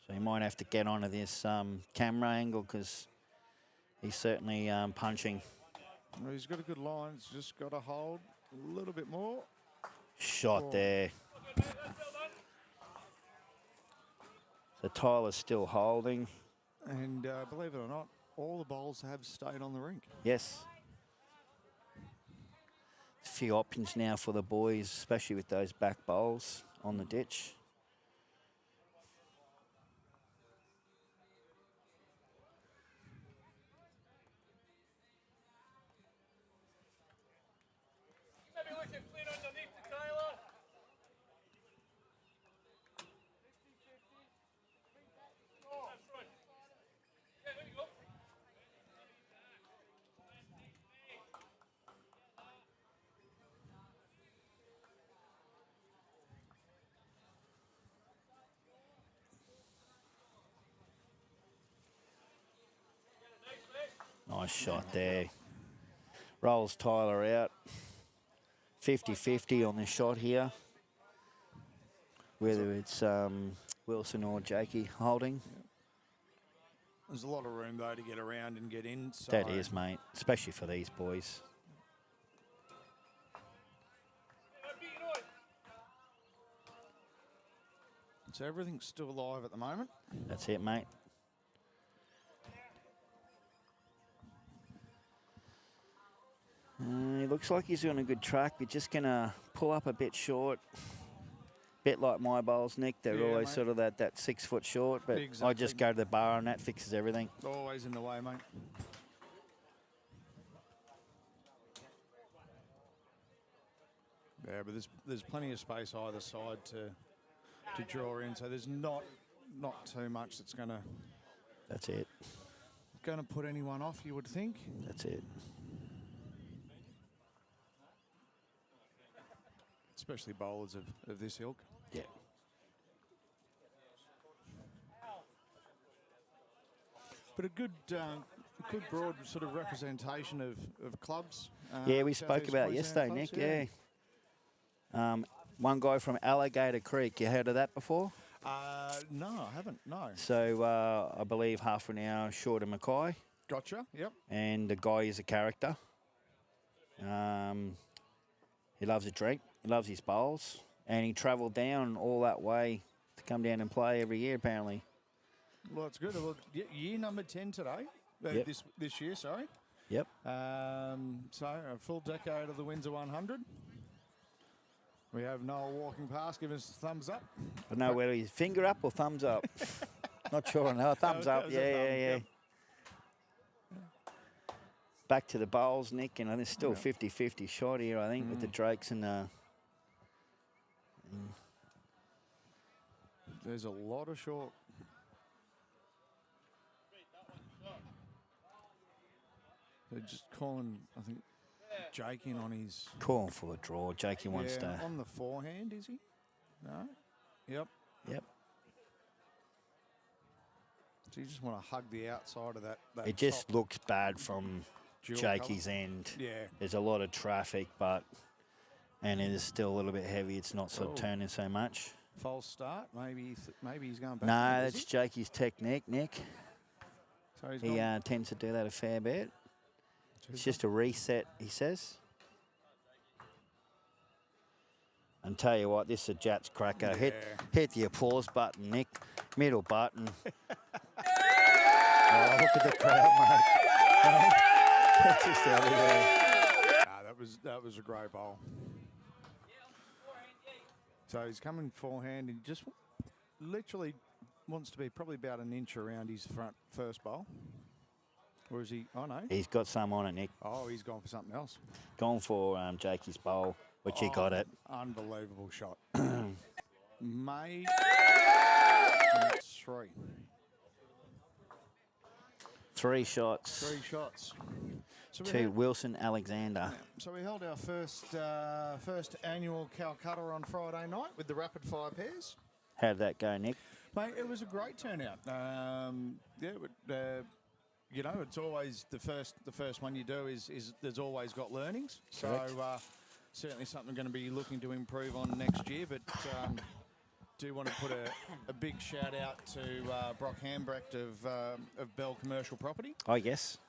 So he might have to get onto this camera angle because he's certainly punching. Well, he's got a good line. He's just got to hold a little bit more. Shot there. So Tyler's still holding. And believe it or not, all the bowls have stayed on the rink. Yes. A few options now for the boys, especially with those back bowls on the ditch. Nice shot there. Rolls Tyler out. 50-50 on the shot here. Whether it's Wilson or Jakey holding. There's a lot of room, though, to get around and get in. So That is, mate, especially for these boys. So everything's still alive at the moment. That's it, mate. He looks like he's on a good track. We're just going to pull up a bit short. Bit like my bowls, Nick. They're Yeah, always mate. sort of that 6 foot short, but I Exactly. just go to the bar and that fixes everything. Always in the way, mate. Yeah, but there's plenty of space either side to draw in, so there's not too much that's gonna That's it. put anyone off, you would think. That's it. Especially bowlers of this ilk. Yeah. But a good broad sort of representation of clubs. Yeah, we South spoke East about it Queensland yesterday, clubs, Nick. Yeah. One guy from Alligator Creek. You heard of that before? No, I haven't. No. So I believe half an hour short of Mackay. Gotcha. Yep. And the guy is a character. He loves a drink. He loves his bowls. And he travelled down all that way to come down and play every year, apparently. Well, it's good. Well, year number 10 today. Yep. This year, sorry. Yep. So a full decade of the Windsor 100. We have Noel walking past, giving us a thumbs up. I know whether he's finger up or thumbs up. Not sure. No, thumbs up. Yeah. Back to the bowls, Nick, and there's still 50-50 shot here, I think, with the Drakes and There's a lot of short. They're just calling, I think, Jake in on his... Calling for a draw. Jakey wants to... On the forehand, is he? No? Yep. So you just want to hug the outside of that It just looks bad from Jakey's end. Yeah. There's a lot of traffic, and it is still a little bit heavy. It's not sort of turning so much. False start. Maybe he's going back. No, that's Jakey's technique, Nick. So He tends to do that a fair bit. It's just a reset, he says. And tell you what, this is a Jats cracker. Yeah. Hit the applause button, Nick. Middle button. Oh, look at the crowd, mate. That's just out of there. That was a great bowl. So he's coming forehand and just literally wants to be probably about an inch around his first bowl. Or is he? Oh, no. He's got some on it, Nick. Oh, he's gone for something else. Gone for Jakey's bowl, which he got it. Unbelievable shot. Made 3. 3 shots. 3 shots. So To Wilson Alexander. So we held our first annual Calcutta on Friday night with the rapid fire pairs. How did that go, Nick? Mate, it was a great turnout. It's always the first one you do is there's always got learnings. Correct. So certainly something we're going to be looking to improve on next year. But do want to put a big shout out to Brock Hambrecht of Bell Commercial Property. Oh, yes.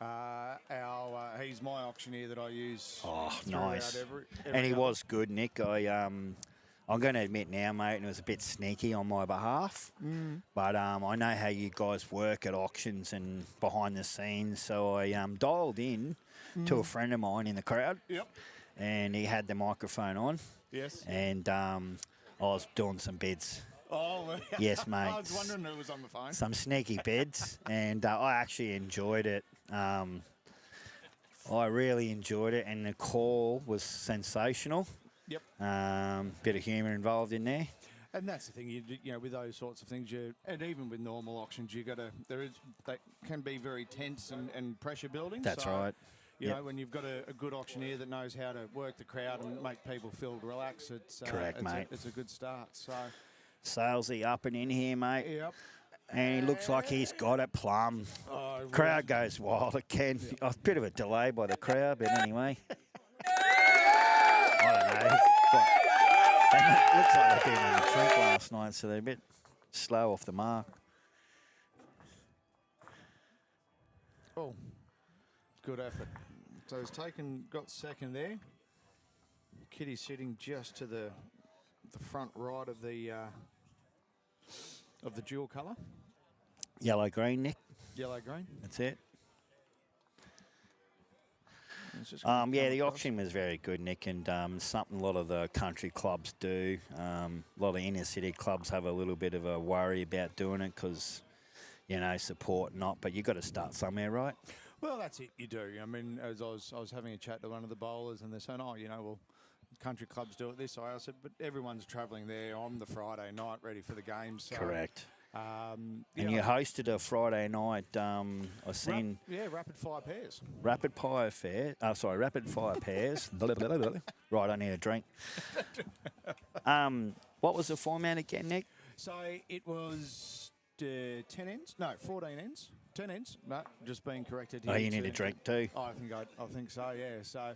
He's my auctioneer that I use. Oh, nice. Every And he other- was good, Nick. I'm going to admit now, mate, and it was a bit sneaky on my behalf. But I know how you guys work at auctions and behind the scenes. So I dialed in to a friend of mine in the crowd. Yep. And he had the microphone on. Yes. And I was doing some bids. Oh, Yes, mate. I was wondering who was on the phone. Some sneaky bids. And I actually enjoyed it. I really enjoyed it. And the call was sensational. Yep. Bit of humour involved in there. And that's the thing, you know, with those sorts of things, and even with normal auctions, they can be very tense and pressure building. That's so, right. You know, when you've got a good auctioneer that knows how to work the crowd and make people feel relaxed, Correct, mate. It's a good start. So, Salesy up and in here, mate. yep. And he looks like he's got it plumb. Oh, Crowd goes wild again. A bit of a delay by the crowd, but anyway. I don't know. It looks like they've been on a drink last night, so they're a bit slow off the mark. Oh, good effort. So he's got second there. Kitty's sitting just to the front right of the dual colour. Yellow green, Nick. Yellow green. That's it. It's just Yeah, come the across. auction was very good, Nick, and something a lot of the country clubs do. A lot of inner city clubs have a little bit of a worry about doing it because, you know, support not, but you've got to start somewhere, right? Well, that's it. You do. I mean, as I was having a chat to one of the bowlers, and they're saying, "Oh, you know, well, country clubs do it this way." I said, "But everyone's travelling there on the Friday night, ready for the games." So, Correct. And And you hosted a Friday night, I seen rapid fire pairs. rapid fire pairs. Right, I need a drink. What was the format again, Nick? So it was 10 ends. No, 14 ends. 10 ends. No, just being corrected here. Oh, you need a drink too. I think so. Yeah. So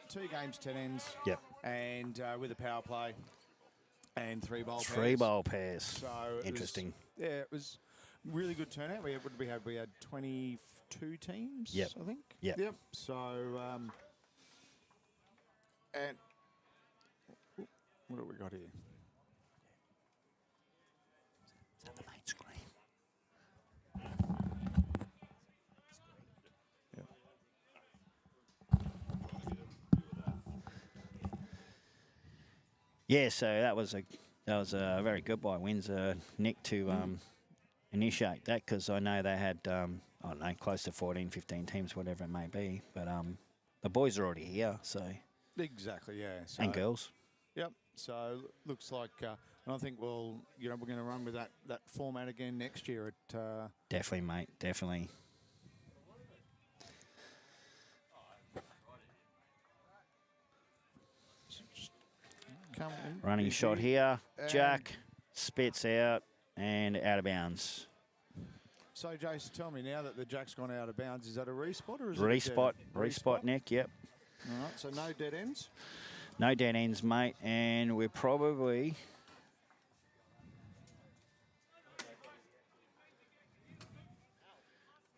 2 games, 10 ends. Yep. And with a power play. and 3 bowl pairs. 3 bowl pairs. So Interesting. It was really good turnout. What did we have? We had 22 teams, Yep. I think. Yep. So, and what have we got here? Is that the main screen? Yeah, so that was a very good by Windsor, Nick, to initiate that, because I know they had I don't know, close to 14, 15 teams, whatever it may be. But the boys are already here, so Exactly, yeah. So, and girls. Yep. So looks like, and I think we're going to run with that format again next year at. Definitely, mate. Definitely. Come in. Running shot here. Jack spits out and out of bounds. So, Jason, tell me now that the Jack's gone out of bounds, is that a respot or is Respot, it a respot, Nick. Yep. All right, so no dead ends? No dead ends, mate. And we're probably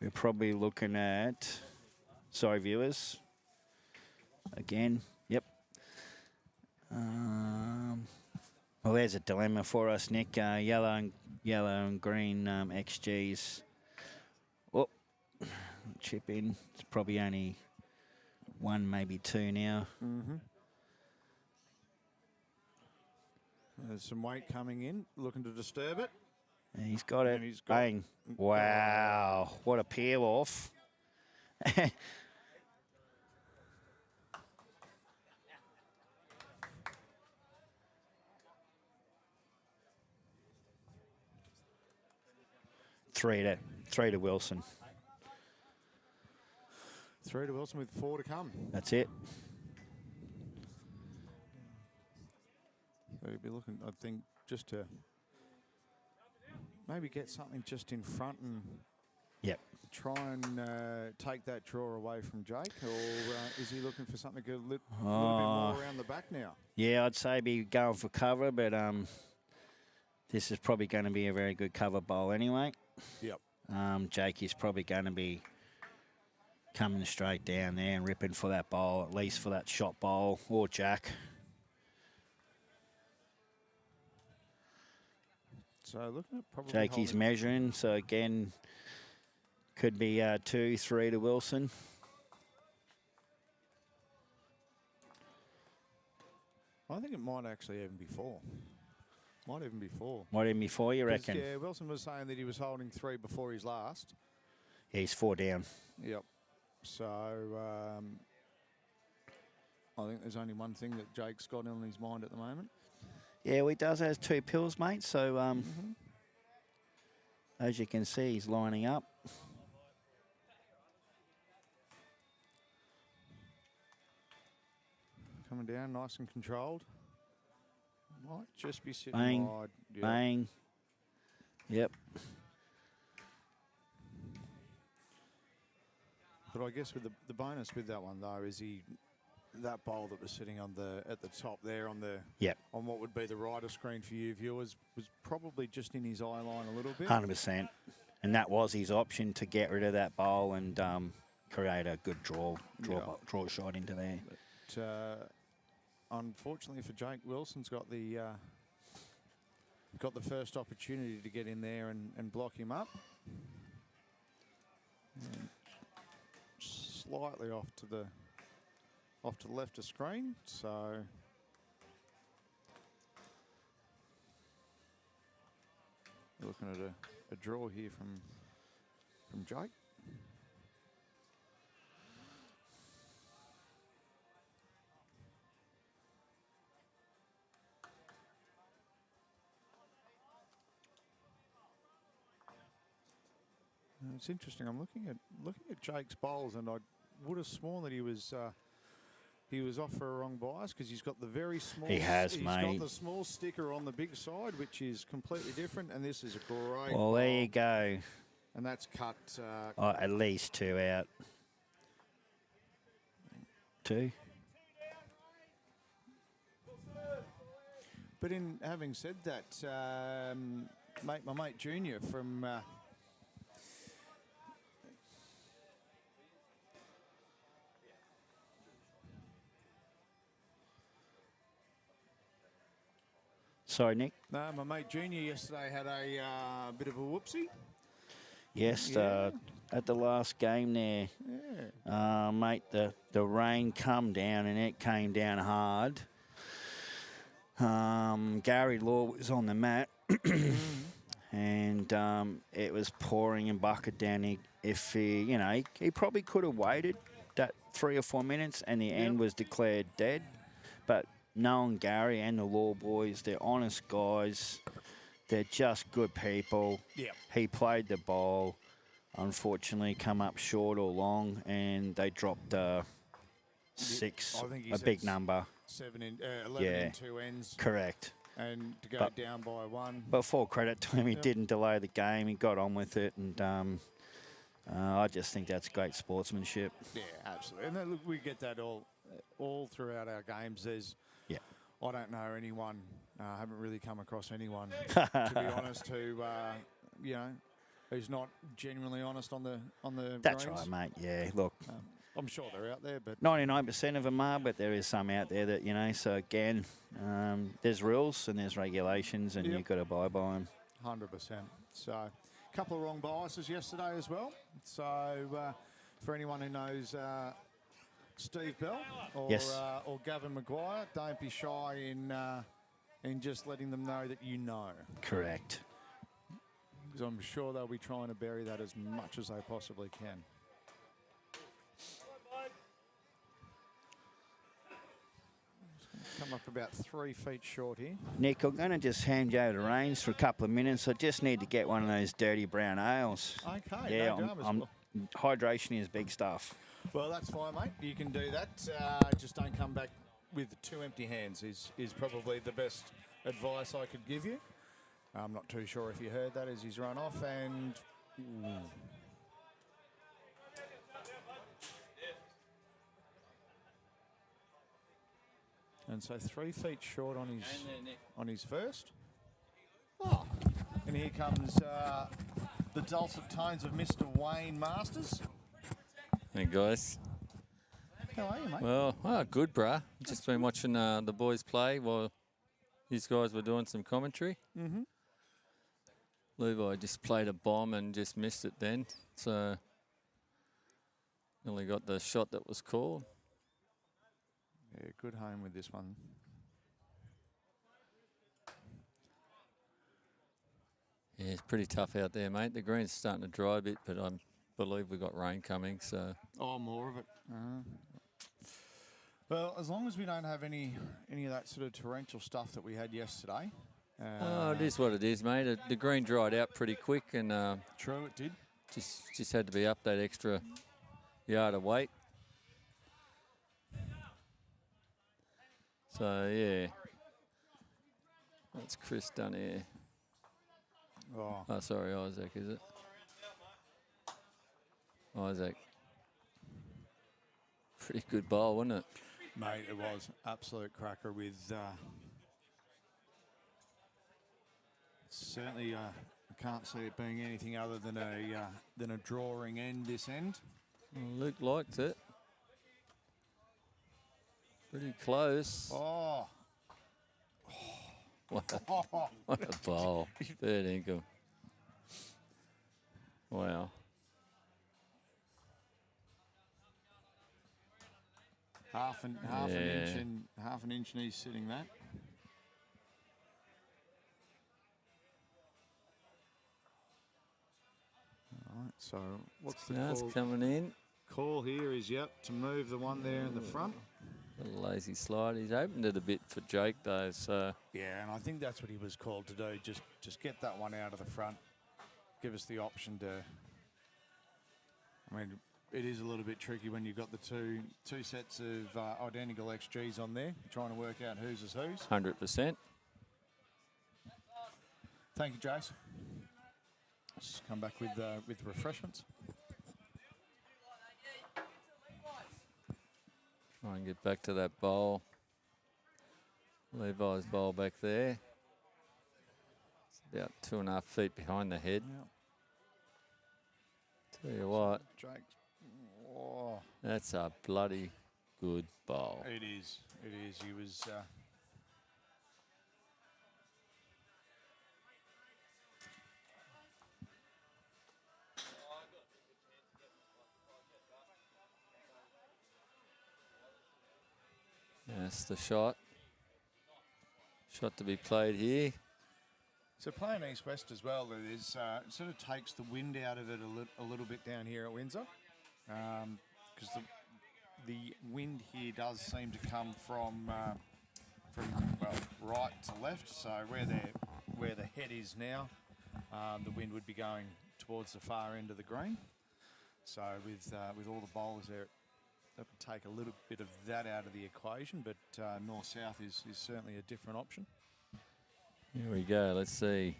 looking at, sorry, viewers. Again, yep. Well, there's a dilemma for us, Nick. Yellow and green XGs. Oh, chip in. It's probably only 1, maybe 2 now. Mm-hmm. There's some weight coming in, looking to disturb it. And he's got it. And he's got Bang. Wow. What a peel off. Three to Wilson. 3 to Wilson with 4 to come. That's it. So you'll be looking, I think, just to maybe get something just in front and Yep. try and take that draw away from Jake, or is he looking for something a little bit more around the back now? Yeah, I'd say be going for cover, but this is probably going to be a very good cover bowl anyway. Yep. Jake is probably going to be coming straight down there and ripping for that bowl, at least for that shot bowl, or Jack. So looking at probably Jakey's measuring, so again, could be 2, 3 to Wilson. I think it might actually even be 4. Might even be 4. What in before, you 'Cause, reckon? Yeah, Wilson was saying that he was holding 3 before his last. Yeah, he's 4 down. Yep. So I think there's only one thing that Jake's got on his mind at the moment. Yeah, well, he does have 2 pills, mate, so as you can see, he's lining up. Coming down, nice and controlled. Might just be sitting Bang, wide. Yep. bang. Yep. But I guess with the bonus with that one though is that bowl that was sitting on at the top there on on what would be the rider screen for you viewers was probably just in his eye line a little bit. 100%. And that was his option, to get rid of that bowl and create a good draw shot into there. But, unfortunately for Jake, Wilson's got the first opportunity to get in there and block him up. And slightly off to the left of screen, so looking at a draw here from Jake. It's interesting. I'm looking at Jake's bowls, and I would have sworn that he was off for a wrong bias, because he's got the very small. He has, he's mate. got the small sticker on the big side, which is completely different. And this is a great. Well, there you go. And that's cut. At least 2 out. 2. But in having said that, my mate Junior from Sorry, Nick. no, my mate Junior yesterday had a bit of a whoopsie. Yes, Yeah. at the last game there, Yeah. mate, the rain come down and it came down hard. Gary Law was on the mat, and it was pouring and bucket down. If he probably could have waited that 3 or 4 minutes, and the end was declared dead. But knowing Gary and the Law boys, they're honest guys. They're just good people. Yeah. He played the ball. Unfortunately, come up short or long, and they dropped 6, I think he a said big number. 11 in 2 ends. Correct. And to go But- down by 1. But full credit to him, he didn't delay the game. He got on with it, and I just think that's great sportsmanship. Yeah, absolutely. And then, look, we get that all throughout our games. There's, Yeah. I don't know anyone. I haven't really come across anyone, to be honest, who who's not genuinely honest on the That's greens. right, mate. Yeah, look, I'm sure they're out there, but 99% of them are, but there is some out there that, so again, there's rules and there's regulations, and you've got to abide by them. 100%. So, a couple of wrong biases yesterday as well. So, for anyone who knows Steve Bell or Gavin Maguire, don't be shy in just letting them know that you know. Correct. Because I'm sure they'll be trying to bury that as much as they possibly can. Come up about 3 feet short here. Nick, I'm going to just hand you over to Rains for a couple of minutes. I just need to get one of those dirty brown ales. Okay, Yeah, no dramas. I'm hydration is big stuff. Well, that's fine, mate. You can do that. Just don't come back with 2 empty hands is probably the best advice I could give you. I'm not too sure if you heard that as he's run off and... And so 3 feet short on his first. Oh, and here comes the dulcet tones of Mr. Wayne Masters. Hey guys. How are you, mate? Well, good, bruh. Just been watching the boys play while these guys were doing some commentary. Mm-hmm. Levi just played a bomb and just missed it then, so only got the shot that was called. Yeah, good home with this one. Yeah, it's pretty tough out there, mate. The green's starting to dry a bit, but I believe we've got rain coming, so... Oh, more of it. Well, as long as we don't have any of that sort of torrential stuff that we had yesterday. It is what it is, mate. The green dried out pretty quick, and True, it did. just had to be up that extra yard of weight. So, yeah. That's Chris done here. Oh, sorry, Isaac, is it? Isaac. Pretty good bowl, wasn't it? Mate, it was absolute cracker with... certainly, I can't see it being anything other than a drawing end this end. Well, Luke likes it. Pretty close. Oh, What a bowl. Third income. Wow. half an inch and he's sitting that. All right, so what's the Now it's call? coming in. Call here is, to move the one there in the front. A lazy slide. He's opened it a bit for Jake, though, so... Yeah, and I think that's what he was called to do. Just get that one out of the front. Give us the option to... I mean, it is a little bit tricky when you've got the two sets of identical XGs on there, trying to work out whose is whose. 100%. Thank you, Jace. Just come back with refreshments. Try and get back to that bowl. Levi's bowl back there. It's about 2.5 feet behind the head. Yep. Tell you what, Jake. Oh, that's a bloody good bowl. it is. It is. He was. That's the shot. Shot to be played here. So playing east-west as well, it is, it sort of takes the wind out of it a little bit down here at Windsor, because the wind here does seem to come from well, right to left. So where the head is now, the wind would be going towards the far end of the green. So with all the bowlers there, that would take a little bit of that out of the equation, but north-south is certainly a different option. Here we go. Let's see.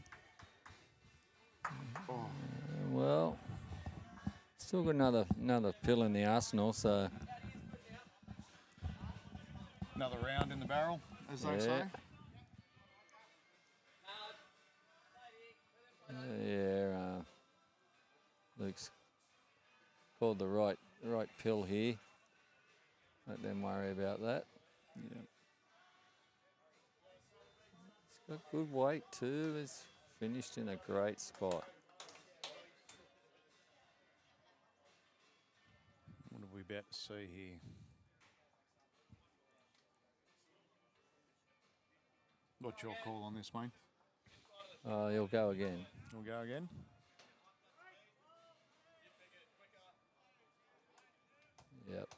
Well, still got another pill in the arsenal. So Another round in the barrel, as they say. Yeah, Luke's called the right pill here. Let them worry about that. Yeah. It's got good weight too. It's finished in a great spot. What are we about to see here? What's your call on this, Wayne? He'll go again. We'll go again. Yep.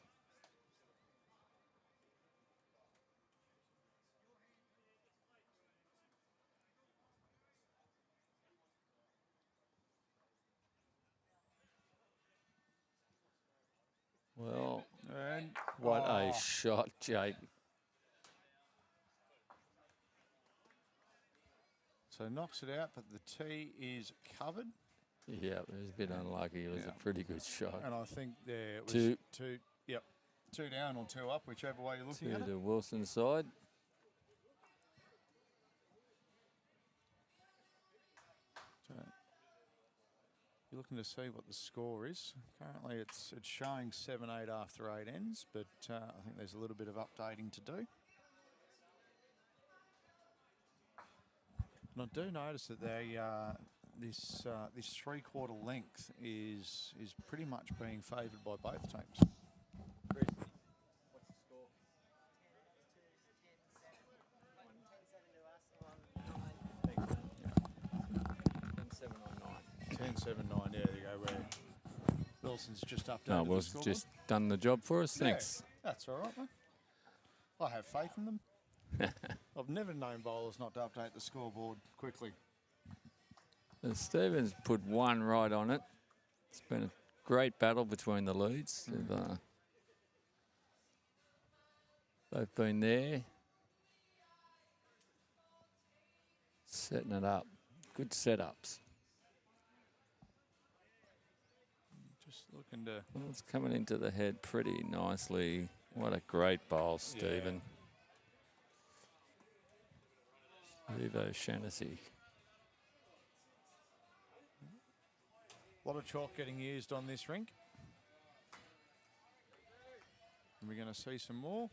Well, And what a shot, Jake. So knocks it out, but the tee is covered. Yeah, it was a bit unlucky. It was a pretty good shot. And I think there it was Two. two down or two up, whichever way you're looking at To it. the Wilson side. So you're looking to see what the score is. Currently it's showing 7-8 after 8 ends, but I think there's a little bit of updating to do. And I do notice that they this 3/4 length is pretty much being favoured by both teams. $10.7 on 10-7-9, there you go, where Wilson's just updated No, the Will's scoreboard. just done the job for us. Thanks. Yeah, that's all right, mate. I have faith in them. I've never known bowlers not to update the scoreboard quickly. And Stevens put one right on it. It's been a great battle between the leads. They've been there. Setting it up. Good setups. Just looking to... Well, it's coming into the head pretty nicely. What a great bowl, Stephen. Vivo Shaughnessy. A lot of chalk getting used on this rink. And we're going to see some more.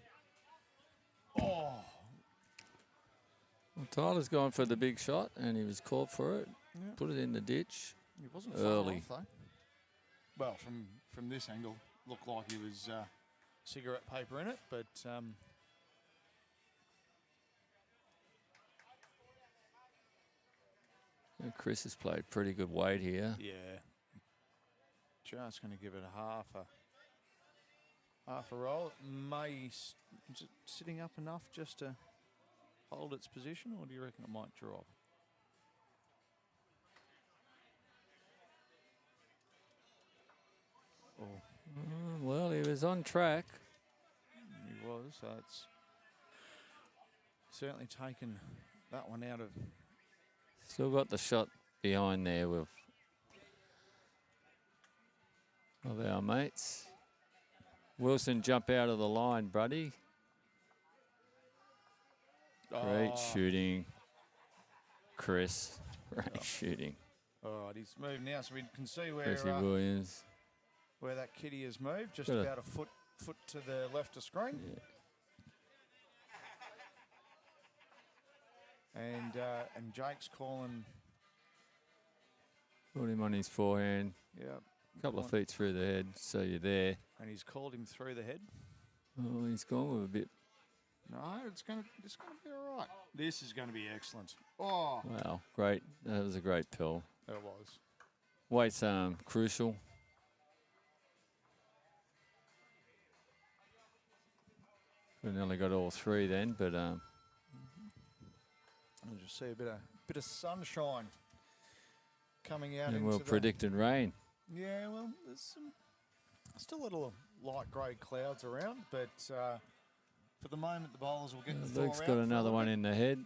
Oh! Well, Tyler's gone for the big shot, and he was called for it. Yeah. Put it in the ditch. He wasn't early. far off, though. Well, from this angle, looked like he was cigarette paper in it, but... And Chris has played pretty good weight here. yeah. Just going to give it a half a roll. It may is it sitting up enough just to hold its position, or do you reckon it might drop? Oh, Well, he was on track. he was. So it's certainly taken that one out of... Still got the shot behind there of our mates. Wilson, jump out of the line, buddy. Great Oh. shooting, Chris. Great shooting. All right, he's moved now, so we can see Chrissy Williams. where that kitty has moved, just Got a- about a foot to the left of screen. Yeah. And Jake's calling. Put him on his forehand. Yeah. A couple of feet through the head, so you're there. And he's called him through the head. Oh, he's gone with a bit. No, it's gonna be all right. This is gonna be excellent. Oh, Wow, great. That was a great pill. that was. Weight's crucial. We nearly got all three then, but I'll just see a bit of sunshine coming out and into we're the. predicting rain. Yeah, well, there's still a little light grey clouds around, but for the moment the bowlers will get the thaw Luke's out got for a another little one bit. in the head.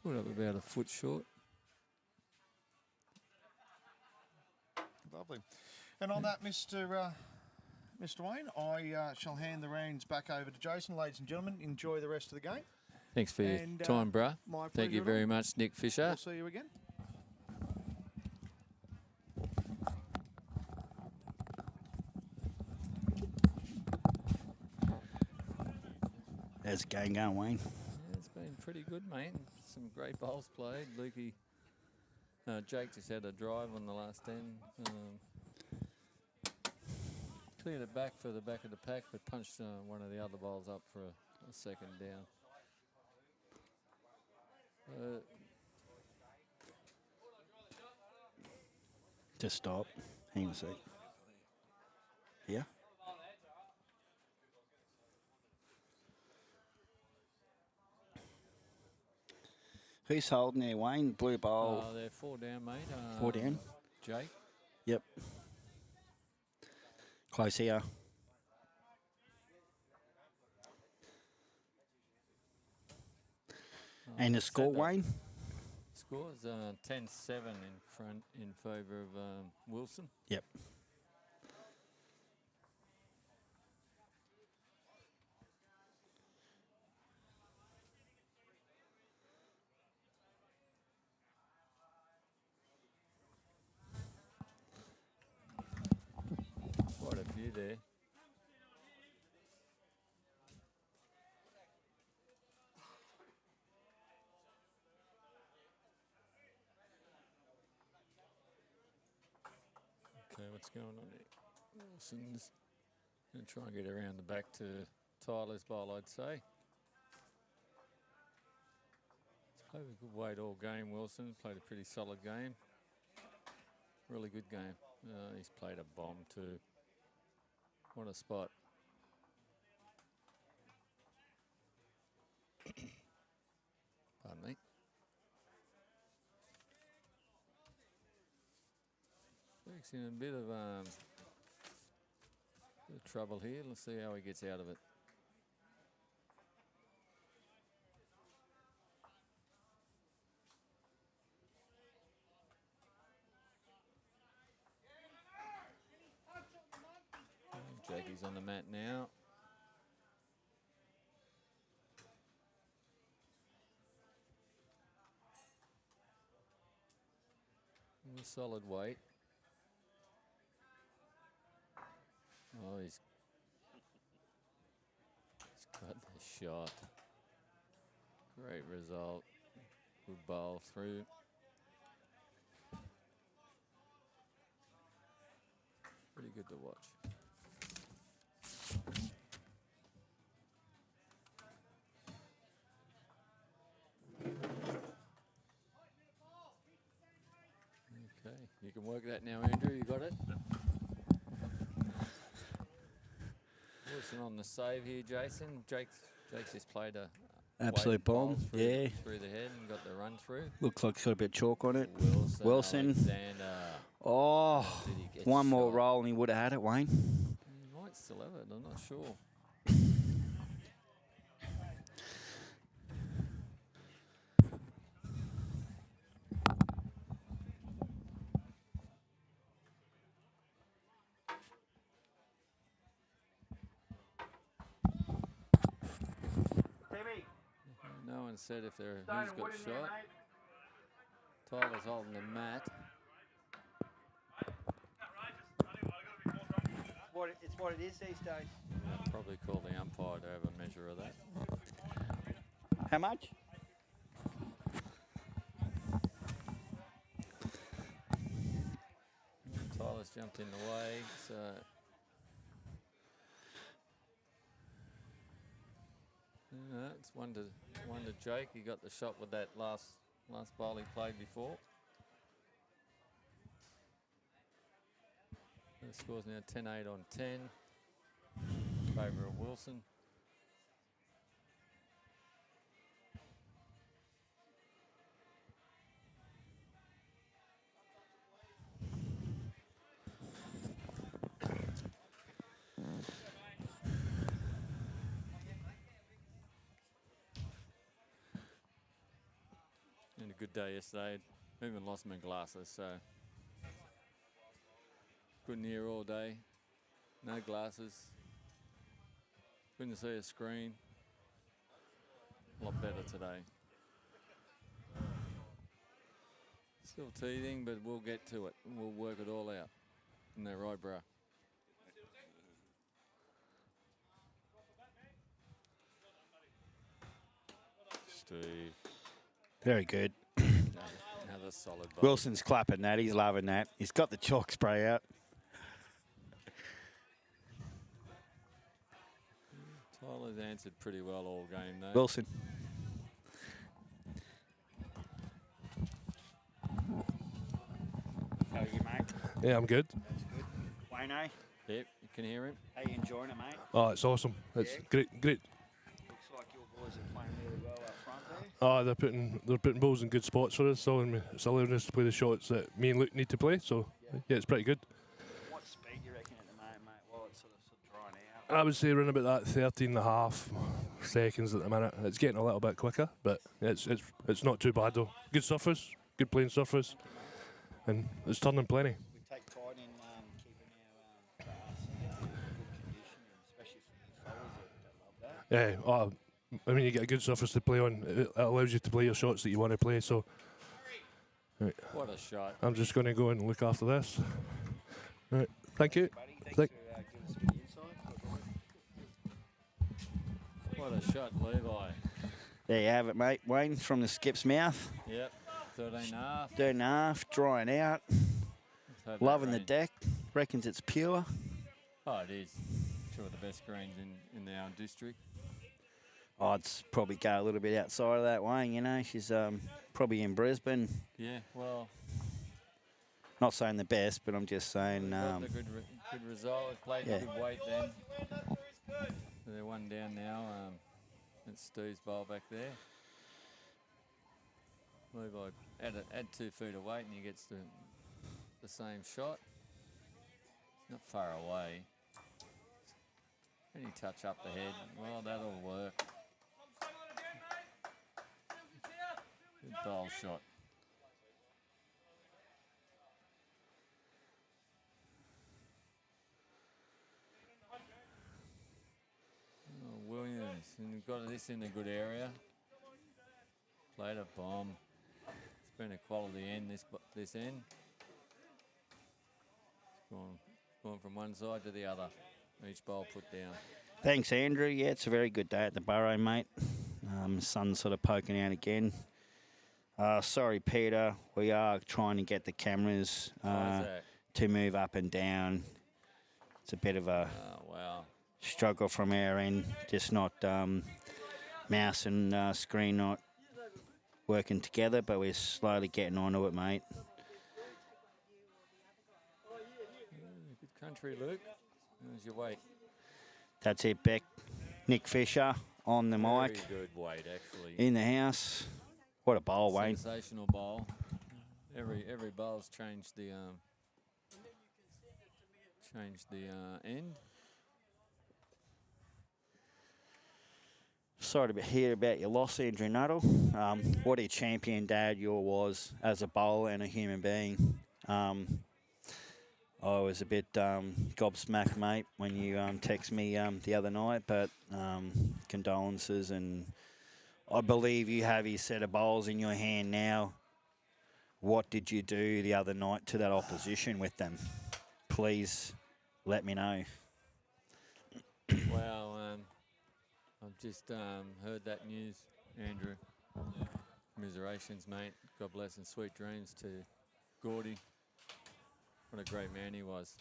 Put up about a foot short. Lovely. And on that, Mr. Wayne, I shall hand the reins back over to Jason. Ladies and gentlemen, enjoy the rest of the game. Thanks for your And, time, bruh. my Thank you pleasure at very all. much, Nick Fisher. We'll see you again. How's the game going, Wayne? Yeah, it's been pretty good, mate. Some great bowls played. Lukey, Jake just had a drive on the last 10. Cleared it back for the back of the pack, but punched one of the other bowls up for a second down. Just stop. Hang on a sec. Yeah? Who's holding there, Wayne? Blue bowl. They're 4 down, mate. 4 down? Jake. Yep. Close here. And the score, Seven. Wayne? Scores 10-7 in favour of Wilson. Yep. Quite a few there. Okay, what's going on here? Wilson's going to try and get around the back to Tyler's bowl, I'd say. He's played a good weight all game, Wilson. Played a pretty solid game. Really good game. He's played a bomb too. What a spot. Pardon me. Luke's in a bit of trouble here. Let's see how he gets out of it. Jackie's on the mat now. A solid weight. Oh, he's got the shot. Great result. Good bowl through. Pretty good to watch. Okay, you can work that now, Andrew. You got it? Wilson on the save here, Jason. Jake's just played a Absolute weighted bowl bomb, through, yeah. through the head and got the run through. Looks like it's got a bit of chalk on it. Wilson. Alexander. Oh, Did he get one more shot? roll and he would have had it, Wayne. He might still have it. I'm not sure. Timmy. Someone said if they're who's got shot. Tyler's holding the mat. It's what it is these days. I'll probably call the umpire to have a measure of that. How much? Tyler's jumped in the way, so it's one to Jake. He got the shot with that last bowl he played before. The score's now 10-8 on 10. Favour of Wilson. And a good day yesterday. Even lost my glasses, so couldn't hear all day. No glasses. Couldn't see a screen. A lot better today. Still teething, but we'll get to it. We'll work it all out. Isn't that right, bro? Steve. Very good. Another solid ball. Wilson's clapping that. He's loving that. He's got the chalk spray out. Tyler's answered pretty well all game, though. Wilson. How are you, mate? Yeah, I'm good. That's good. Wayne, eh? Yep, you can hear him. How you enjoying it, mate? Oh, it's awesome. It's Yeah. great. Looks like your boys are playing really well up front there. Oh, they're putting balls in good spots for us, so it's allowing us to play the shots that me and Luke need to play. So yeah, it's pretty good. What speed do you reckon at the moment, mate? While it's sort of drying out. I would say around about that 13.5 seconds at the minute. It's getting a little bit quicker, but it's not too bad though. Good surface, good playing surface, and it's turning plenty. We take pride in keeping our grass in good condition, and especially for the fellas that love that. Yeah, I mean, you get a good surface to play on. It allows you to play your shots that you want to play. So right, What a shot. I'm just going to go and look after this. Right, thank you. Buddy, thanks Thank- for giving us some insight. What a shot, Levi. There you have it, mate. Wayne from the skip's mouth. Yep, 13.5. 13.5, drying out. Let's hope that Loving the rain- deck. Reckons it's pure. Oh, it is. Two of the best greens in our district. I'd probably go a little bit outside of that, Wayne. You know, she's probably in Brisbane. Yeah, well, Not saying the best, but I'm just saying. got the good result. Played yeah. a good weight then. So they're one down now. It's Steve's bowl back there. Levi add 2 feet of weight and he gets the same shot. It's not far away. Any touch up the head. Well, that'll work. Good bowl shot. Oh, Williams, and we've got this in a good area. Played a bomb. It's been a quality end this end. It's gone from one side to the other. Each bowl put down. Thanks, Andrew. Yeah, it's a very good day at the Burrow, mate. Sun's sort of poking out again. Sorry, Peter. We are trying to get the cameras How's that? to move up and down. It's a bit of a Oh, wow. struggle from our end. Just not mouse and screen not working together, but we're slowly getting onto it, mate. Good country, Luke. How's your weight? That's it, Beck. Nick Fisher on the mic Very good weight, actually. in the house. What a bowl, Wayne. Sensational bowl. Every bowl's changed the end. Sorry to hear about your loss, Andrew Nuttall. What a champion dad you was as a bowler and a human being. I was a bit gobsmacked, mate, when you texted me the other night, but condolences, and I believe you have his set of bowls in your hand now. What did you do the other night to that opposition with them? Please let me know. Well, I've just heard that news, Andrew. Commiserations, mate. God bless and sweet dreams to Gordy. What a great man he was.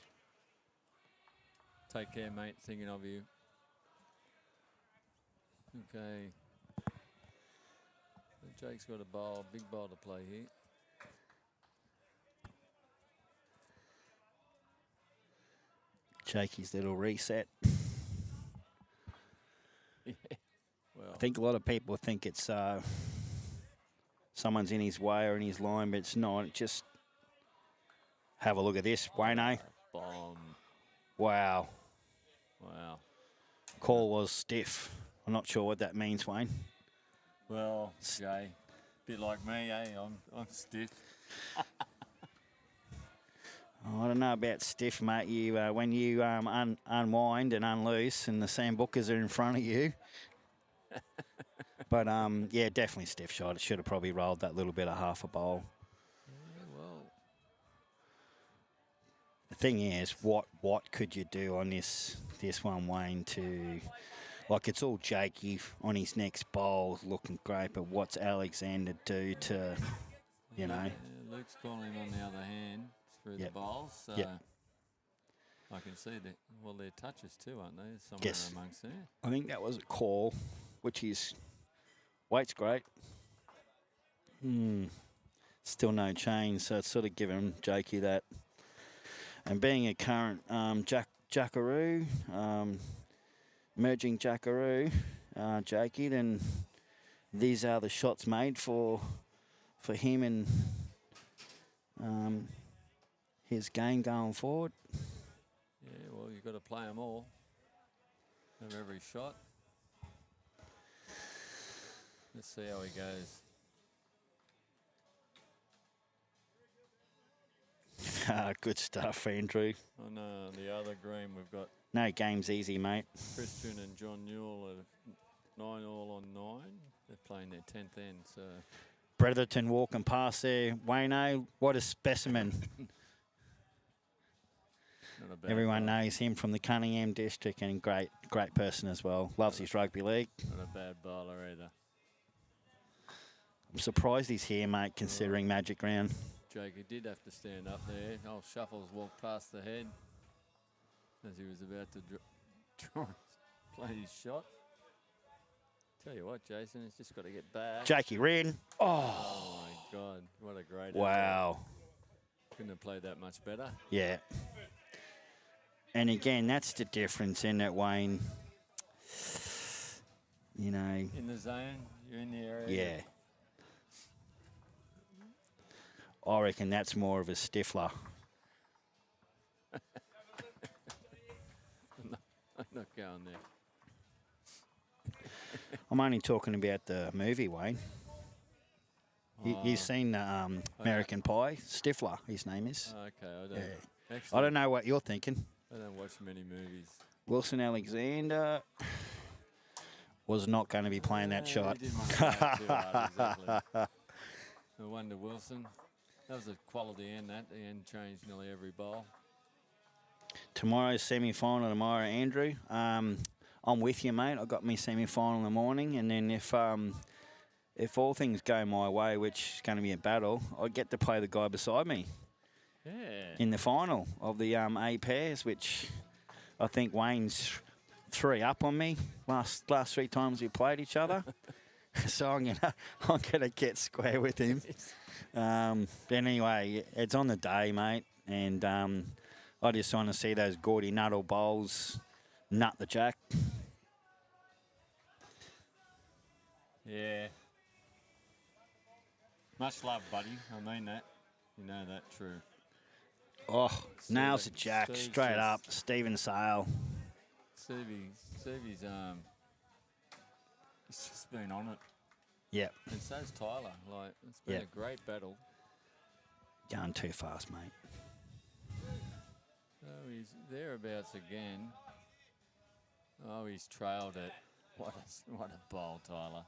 Take care, mate. Thinking of you. Okay. Jake's got a bowl, big bowl to play here. Jakey's little reset. Yeah. Well, I think a lot of people think it's someone's in his way or in his line, but it's not. Just have a look at this, Wayne. Bomb. Wow. Wow. Call was stiff. I'm not sure what that means, Wayne. Well, Jay, bit like me, eh? I'm stiff. I don't know about stiff, mate. You when you unwind and unloose and the sandbookers are in front of you. But, yeah, definitely stiff shot. It should have probably rolled that little bit of half a bowl. Yeah, well. The thing is, what could you do on this one, Wayne, to... Like, it's all Jakey on his next bowl, looking great, but what's Alexander do to, you know... Yeah, Luke's calling him on the other hand through the bowls, so I can see that. Well, they're touches too, aren't they? Somewhere Yes. amongst there. I think that was a call, which is... Weight's great. Still no change, so it's sort of given Jakey that. And being a current Jackaroo, emerging Jackaroo, Jakey, then these are the shots made for him and his game going forward. Yeah, well, you've got to play them all. Have every shot. Let's see how he goes. Good stuff, Andrew. On the other green, we've got No game's easy, mate. Christian and John Newell at 9 all on 9. They're playing their 10th end, so... Bretherton walking past there. Wayno, what a specimen. Not a bad Everyone bowler. knows him from the Cunningham district, and great person as well. Loves his rugby league. Not a bad bowler either. I'm surprised he's here, mate, considering Magic Round. Jake, he did have to stand up there. Old Shuffles walked past the head as he was about to try and play his shot. Tell you what, Jason, he's just got to get back. Jakey Wren. Oh, my God. What a great effort. Wow. Couldn't have played that much better. Yeah. And again, that's the difference in it, Wayne. You know. In the zone, you're in the area. Yeah. I reckon that's more of a stiffler. I'm not going there. I'm only talking about the movie, Wayne. You've seen American Pie? Stifler, his name is. Okay, I don't. Yeah. Actually, I don't know what you're thinking. I don't watch many movies. Wilson Alexander was not going to be playing that shot. He didn't want to play it too hard, exactly. No wonder Wilson. That was a quality end, that. The end changed nearly every bowl. Tomorrow's semi-final tomorrow, Andrew. I'm with you, mate. I got me semi-final in the morning, and then if all things go my way, which is going to be a battle, I get to play the guy beside me. Yeah. In the final of the A pairs, which I think Wayne's 3 up on me last 3 times we played each other. So I'm gonna get square with him. But anyway, it's on the day, mate, and I just want to see those gaudy Nuttall bowls nut the jack. Yeah. Much love, buddy. I mean that. You know that, true. Oh, nails the jack Steve's straight just- up. Stephen Sale. Stevie's he's just been on it. Yep, And so's Tyler. Like, it's been Yep. a great battle. going too fast, mate. Oh, he's thereabouts again. Oh, he's trailed it. What a bowl, Tyler.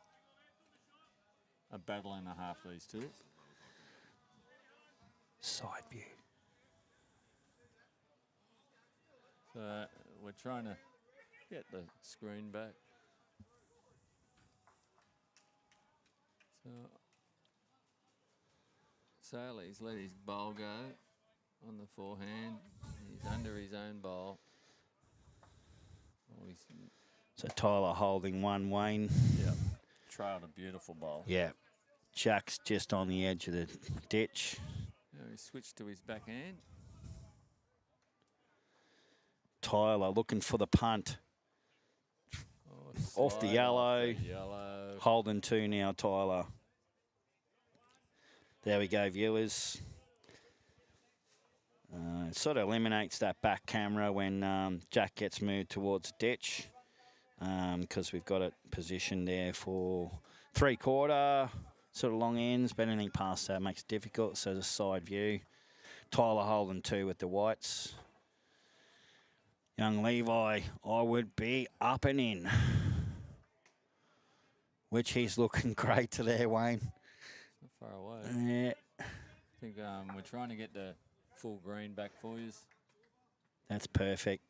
a battle and a half, these two. Side view. So we're trying to get the screen back. So Saley's let his bowl go on the forehand. He's under his own bowl. Oh, he's So Tyler holding one, Wayne. trailed a beautiful bowl. Yeah. Jack's just on the edge of the ditch. Now he switched to his backhand. Tyler looking for the punt. Oh, Off the slide yellow. off the yellow. Holding two now, Tyler. There we go, viewers. It sort of eliminates that back camera when Jack gets moved towards the ditch, because we've got it positioned there for 3/4, sort of long ends, but anything past that makes it difficult. So the side view. Tyler holding two with the whites. Young Levi, I would be up and in. Which he's looking great to there, Wayne. Not far away. Yeah, I think we're trying to get the full green back for you. that's perfect.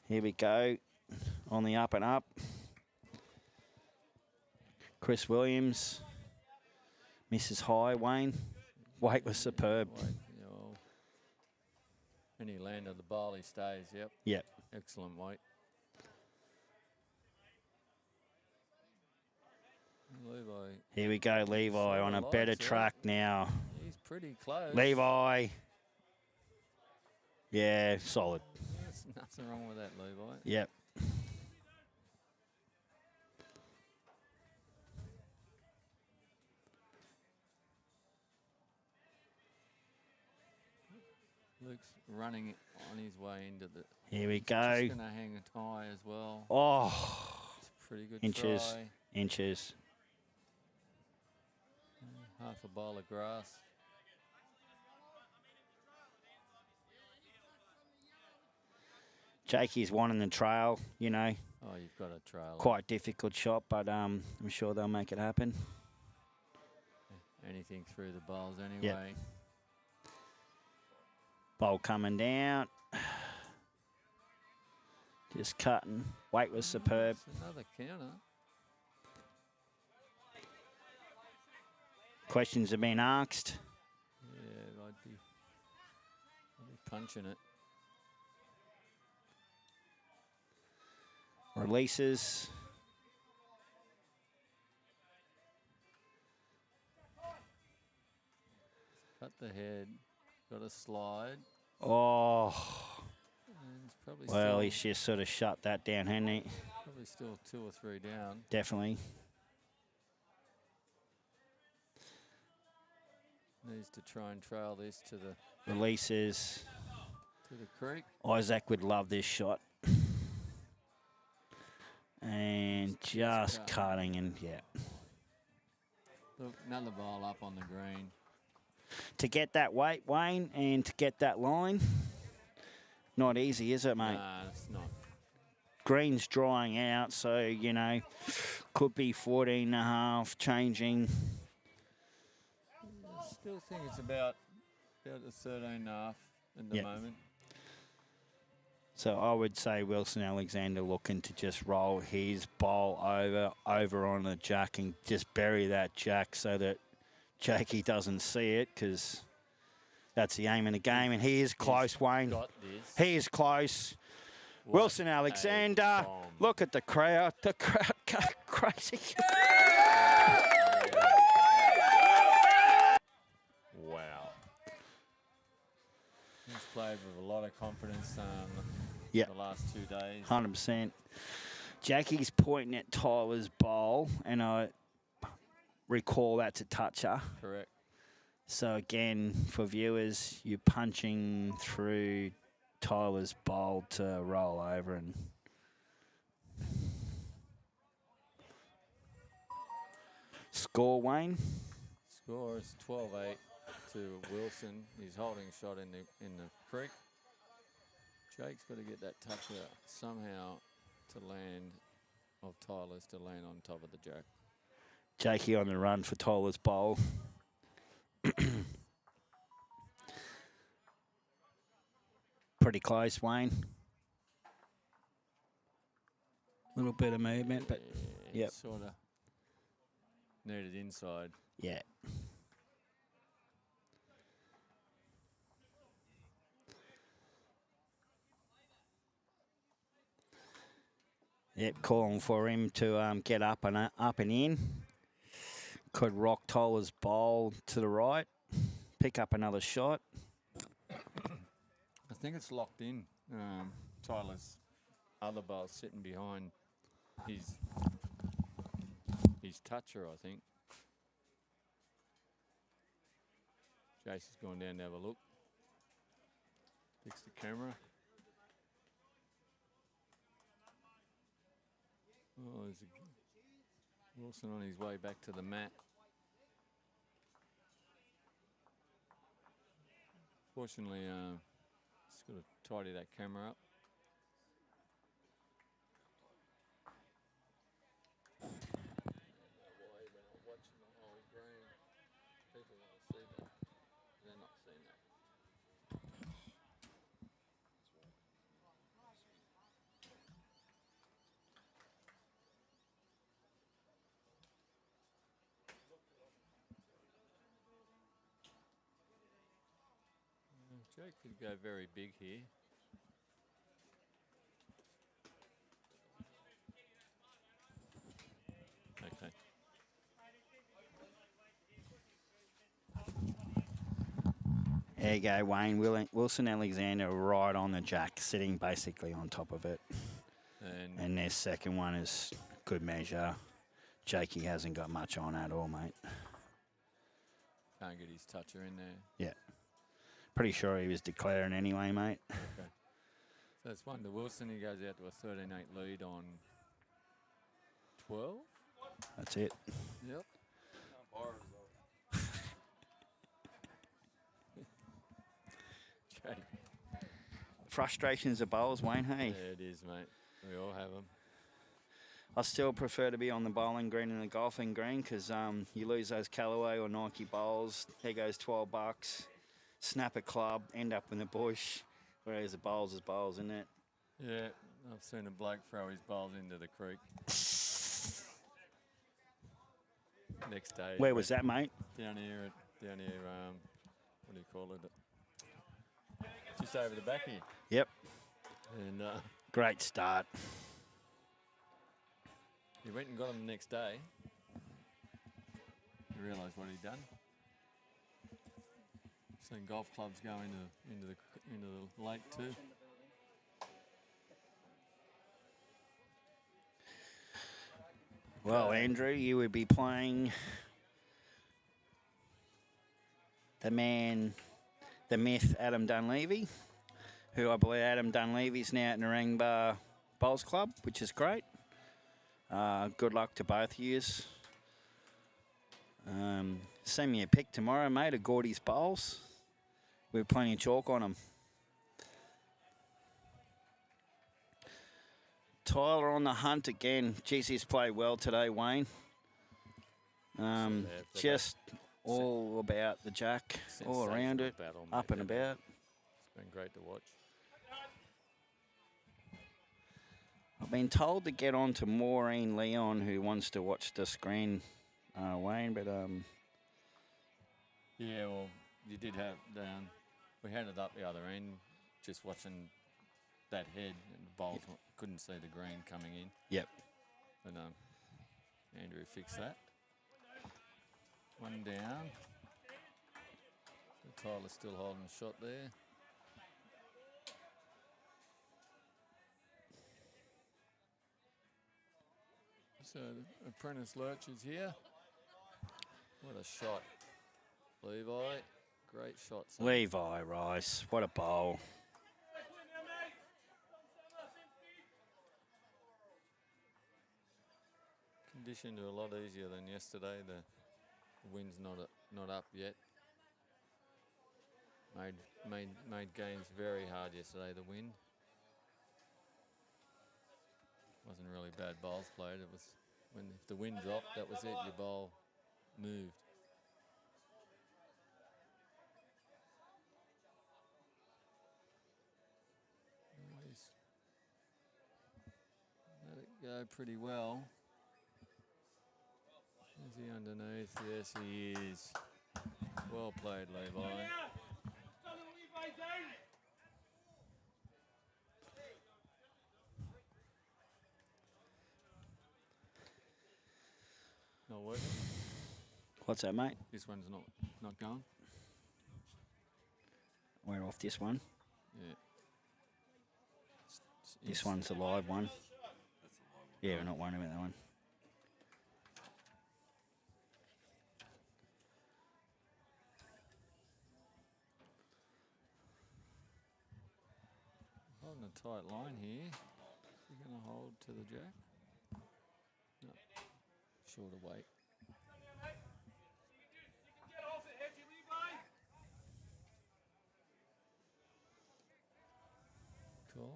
Here we go. On the up and up. Chris Williams. Misses high, Wayne. Weight was superb. And he landed the ball, he stays, yep. Yep. Excellent weight. Levi. Here we go, Levi on a better track now. He's pretty close. Levi. Yeah, solid. There's nothing wrong with that, Levi. Yep. Luke's running on his way into the... Here we Just go. going to hang a tie as well. Oh. It's a pretty good Inches. try. Inches. Half a bowl of grass. Jakey's wanting the trail, you know. Oh, you've got a trail. Quite difficult shot, but I'm sure they'll make it happen. Anything through the bowls anyway. Bowl coming down. Just cutting. Weight was superb. It's another counter. Questions have been asked. Yeah, I'd be punching it. Releases. Cut the head. Got a slide. Oh. And it's probably Well, still, he's just sort of shut that down, hasn't he? probably still 2 or 3 down. Definitely. Needs to try and trail this to the Releases. creek. Isaac would love this shot. And just cutting and, yeah. Look, another ball up on the green. To get that weight, Wayne, and to get that line, not easy, is it, mate? Nah, it's not. Green's drying out, so, you know, could be 14 and a half, changing. I still think it's about the 13 and a half at the moment. So I would say Wilson Alexander looking to just roll his bowl over on the jack and just bury that jack so that Jakey doesn't see it, because that's the aim in the game. And he is close, Wayne. Got this. He is close. Wilson Alexander. Look at the crowd. The crowd go crazy. Wow. He's played with a lot of confidence Yeah. the last 2 days. 100%. Jackie's pointing at Tyler's bowl, and I recall that's a toucher. Correct. So again, for viewers, you're punching through Tyler's bowl to roll over and score, Wayne. Score is 12-8 to Wilson. He's holding shot in the creek. Jake's got to get that touch out somehow to land of Tyler's to land on top of the jack. Jakey on the run for Tyler's bowl. Pretty close, Wayne. Little bit of movement, but Yeah, yep. sort of needed inside. Yeah. Yep, calling for him to get up and in. Could rock Tyler's bowl to the right, pick up another shot. I think it's locked in. Tyler's other ball sitting behind his toucher, I think. Jason's gone down to have a look. Fix the camera. Oh, there's Wilson on his way back to the mat. Fortunately, just got to tidy that camera up. Jake could go very big here. Okay. There you go, Wayne. Wilson Alexander right on the jack, sitting basically on top of it. And their second one is good measure. Jakey hasn't got much on at all, mate. Can't get his toucher in there. Yeah. Pretty sure he was declaring anyway, mate. Okay. So it's 1 to Wilson. He goes out to a 13-8 lead on 12. That's it. Yep. Jake. Frustrations of bowls, Wayne, hey? Yeah, it is, mate. We all have them. I still prefer to be on the bowling green than the golfing green because you lose those Callaway or Nike bowls. There goes $12. Snap a club, end up in the bush. Whereas the bowls is bowls, isn't it? Yeah, I've seen a bloke throw his bowls into the creek. Next day. Where was that, mate? Down here, what do you call it? Just over the back here. Yep. And great start. He went and got him the next day. You realise what he'd done? Seen golf clubs go into the lake too. Well, Andrew, you would be playing the man, the myth, Adam Dunleavy, who I believe Adam Dunleavy's now at Narangba Bowls Club, which is great. Good luck to both of yous. Send me a pic tomorrow, mate, of Gordy's bowls. We've plenty of chalk on them. Tyler on the hunt again. Geez, he's played well today, Wayne. Just all about the jack, all around it, battle, up and about. It's been great to watch. I've been told to get on to Maureen Leon, who wants to watch the screen, Wayne, but yeah, well, you did have we had it up the other end, just watching that head, and the bowls couldn't see the green coming in. Yep. But Andrew fixed that. One down. So Tyler's still holding the shot there. So the apprentice Lurch is here. What a shot. Levi, great shot. Son. Levi Rice, what a bowl. Conditioned are a lot easier than yesterday. The wind's not up yet. Made games very hard yesterday, the wind. Wasn't really bad bowls played. It was when if the wind dropped, that was it. Your bowl moved. He's let it go pretty well. Is he underneath? Yes, he is. Well played, Levi. Not working. What's that, mate? This one's not going. We're off this one. Yeah. This one's a live one. Yeah, we're not worried about that one. Holding a tight line here. You're going to hold to the jack? No. Shorter weight. Cool.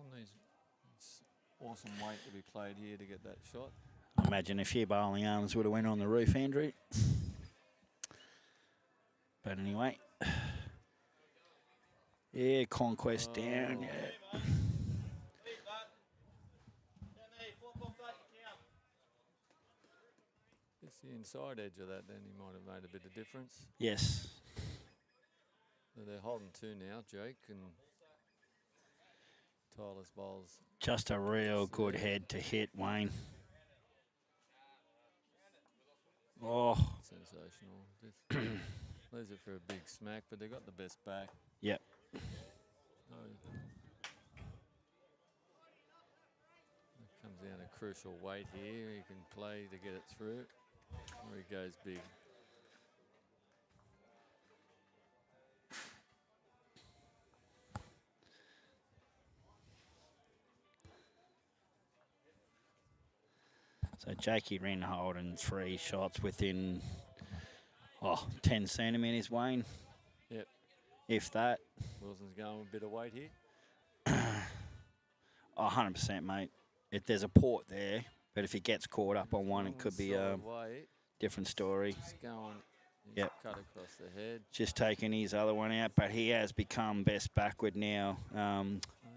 It's awesome weight to be played here to get that shot. I imagine a few bowling arms would have went on the roof, Andrew. But anyway. Yeah, Conquest down. Yeah. It's the inside edge of that, then he might have made a bit of difference. Yes. So they're holding two now, Jake and Tyler's bowls. Just a real good head to hit, Wayne. Oh. Sensational. Leaves it for a big smack, but they got the best back. Yep. So it comes down to crucial weight here. He can play to get it through. Or he goes big. So Jakey Wren holding 3 shots within 10 centimetres, Wayne. Yep. If that. Wilson's going with a bit of weight here. 100%, mate. If there's a port there, but if he gets caught up on one, it could be a different story. He's going. He's Yep. cut across the head. Just taking his other one out, but he has become best backward now,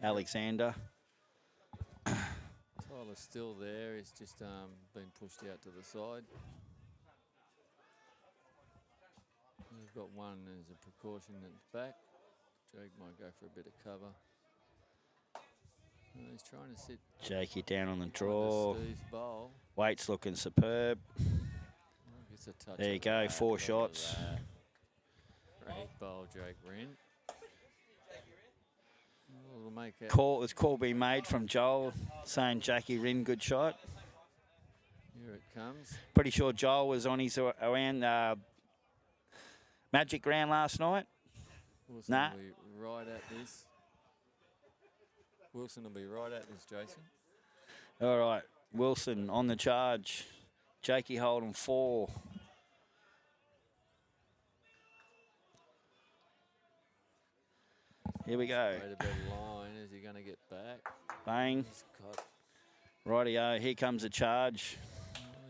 Alexander. Tyler's still there. He's just been pushed out to the side. We've got one as a precaution at the back. Jake might go for a bit of cover. He's trying to sit. Jakey down on the draw. Steve's bowl. Weight's looking superb. Gets a touch There you of go, that. 4 Look at shots. that. Great bowl, Jake Wren. We'll make it. This call being made from Joel saying Jackie Wren, good shot. Here it comes. Pretty sure Joel was on his around Magic Round last night. Wilson Nah. will be right at this. Wilson will be right at this, Jason. All right, Wilson on the charge. Jakey holding 4. Here we go. Straight a better line. Is he going to get back? Bang. He's got. Rightio, here comes a charge.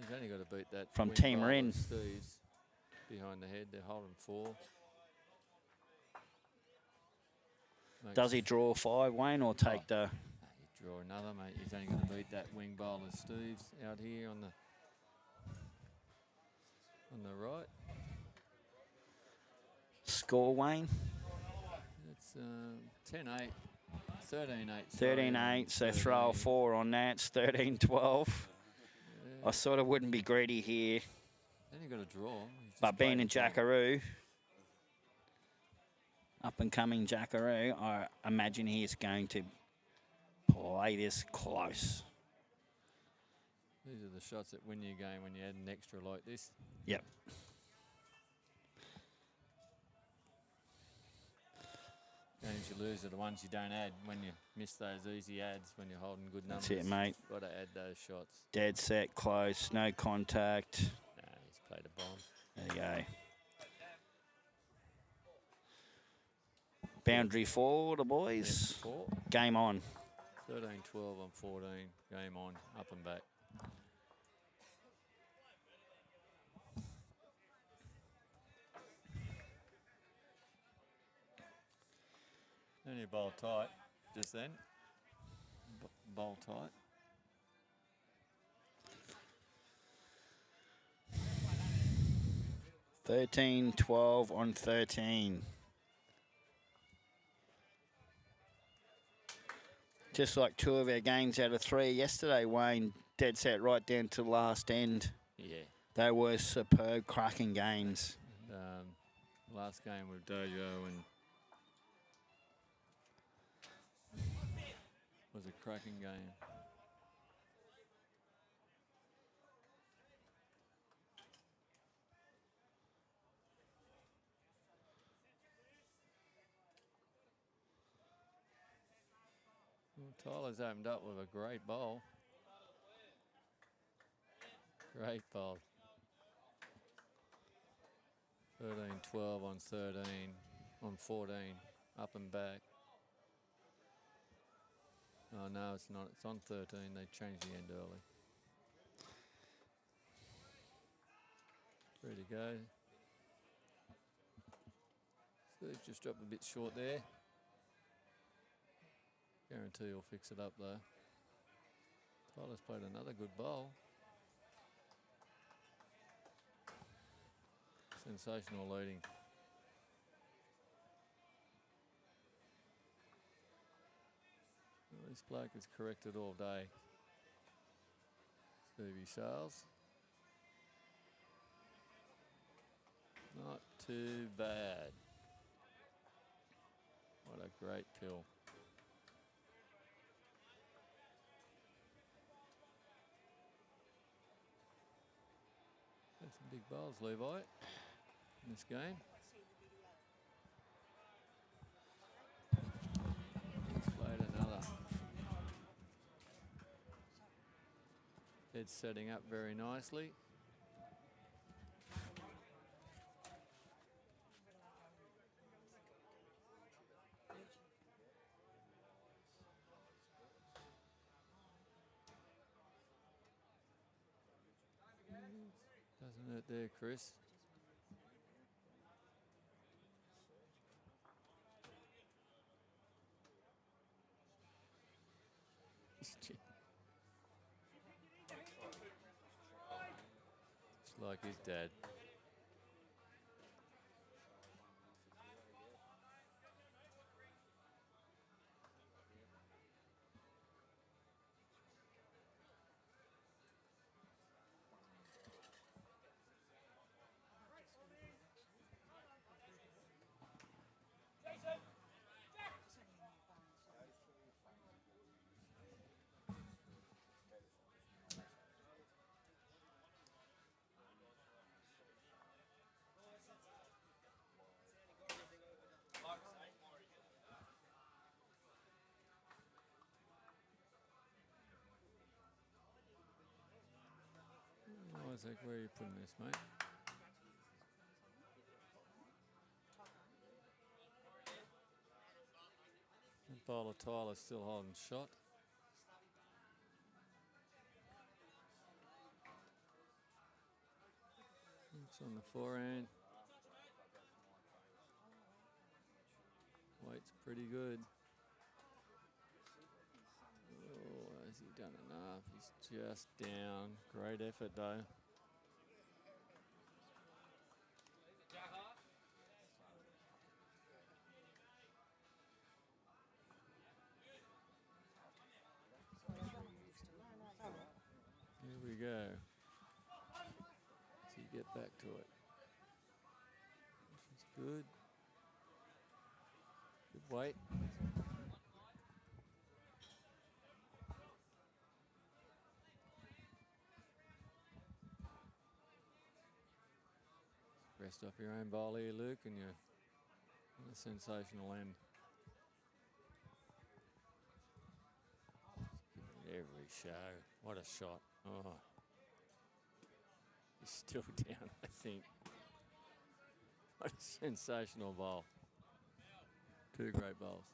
He's only got to beat that. From wing Team bowl Wren. of Steve's behind the head. They're holding 4. Does he draw 5, Wayne, or take the... Nah, you draw another, mate. He's only going to beat that wing bowl of Steve's out here on the right. Score, Wayne? It's 10-8. 13-8. 13-8, so throw a 4 on that. It's 13-12. Yeah. I sort of wouldn't be greedy here. Then you got to draw. He's just But being played a the game. Jackaroo, up-and-coming Jackaroo, I imagine he's going to play this close. These are the shots that win you a game when you add an extra like this. Yep. Games you lose are the ones you don't add when you miss those easy ads when you're holding good numbers. That's it, mate. Got to add those shots. Dead set, close, no contact. Nah, he's played a bomb. There you go. Boundary 4, the boys. Yeah, 4. Game on. 13-12 on 14. Game on, up and back. Then you bowl tight just then. Bowl tight. Thirteen, 12 on 13. Just like 2 of our games out of 3 yesterday, Wayne, dead set right down to the last end. Yeah. They were superb, cracking games. Last game with Dojo and was a cracking game. Well, Tyler's opened up with a great bowl. Great bowl. 13-12 on 13, on 14, up and back. Oh no, it's not. It's on 13. They changed the end early. Ready to go. Steve just dropped a bit short there. Guarantee he'll fix it up though. Tyler's played another good bowl. Sensational leading. Well, this bloke has corrected all day. Stevie Sales. Not too bad. What a great pill. That's some big bowls, Levi, in this game. He's played another. Head's setting up very nicely. Doesn't hurt there, Chris. Just like his dad. Isaac, where are you putting this, mate? And bowler Tyler still holding shot. It's on the forehand. Weight's pretty good. Oh, has he done enough? He's just down. Great effort though. Here we go. So you get back to it. This is good. Good weight. Rest off your own bowl here, Luke, and you're on a sensational end. Every show. What a shot. Oh. He's still down, I think. What a sensational bowl. 2 great bowls.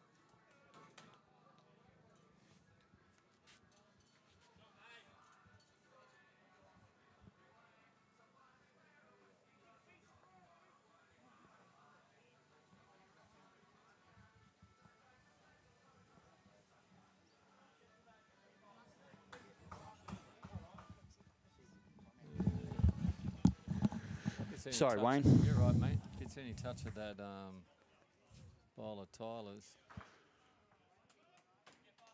Gets any Sorry, touch- Wayne. You're right, mate. Gets any touch of that bowler Tyler's.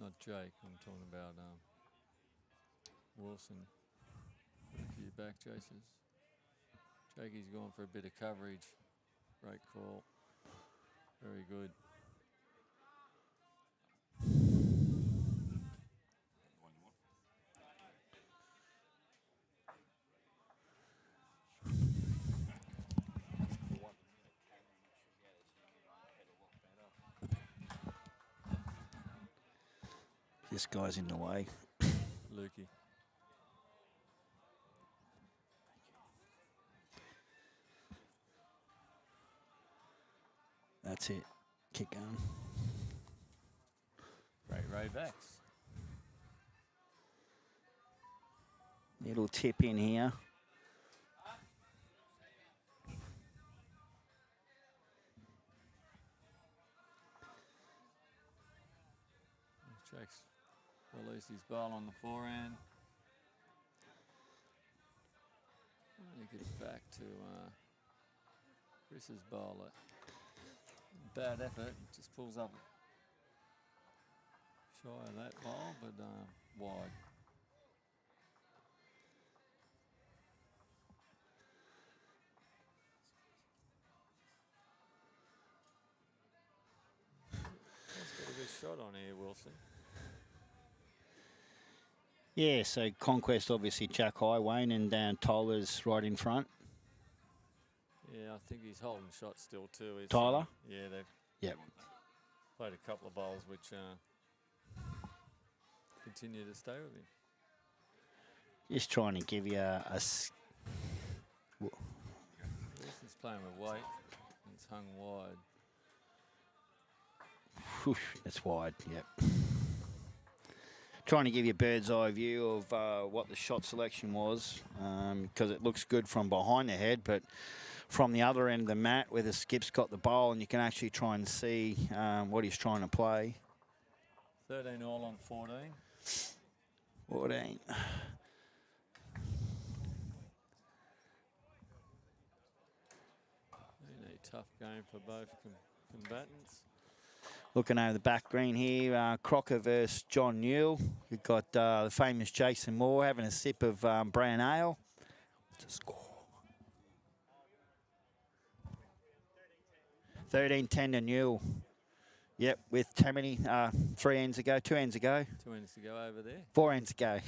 Not Jake. I'm talking about Wilson. A few back chases. Jakey's going for a bit of coverage. Great call. Very good. This guy's in the way. Lukey. That's it. Keep going. Great Ray backs. Little tip in here. Jake's released his ball on the forehand. He gets back to Chris's bowler. Bad effort, just pulls up shy of that ball, but wide. He's got a good shot on here, Wilson. Yeah, so Conquest obviously Jack High, Wayne, and Tyler's right in front. Yeah, I think he's holding shots still too. It's, Tyler? Yeah, they've Yep. played a couple of bowls which continue to stay with him. Just trying to give you Wilson's playing with weight. It's hung wide. That's wide, yep. Trying to give you a bird's eye view of what the shot selection was, because it looks good from behind the head, but from the other end of the mat where the skip's got the bowl, and you can actually try and see what he's trying to play. 13 all on 14. 14. Been a tough game for both combatants. Looking over the back green here, Crocker versus John Newell. We've got the famous Jason Moore having a sip of brown ale. What's the score? 13-10 to Newell. Yep, with how many? 3 ends ago, 2 ends ago. 2 ends to go over there. 4 ends ago.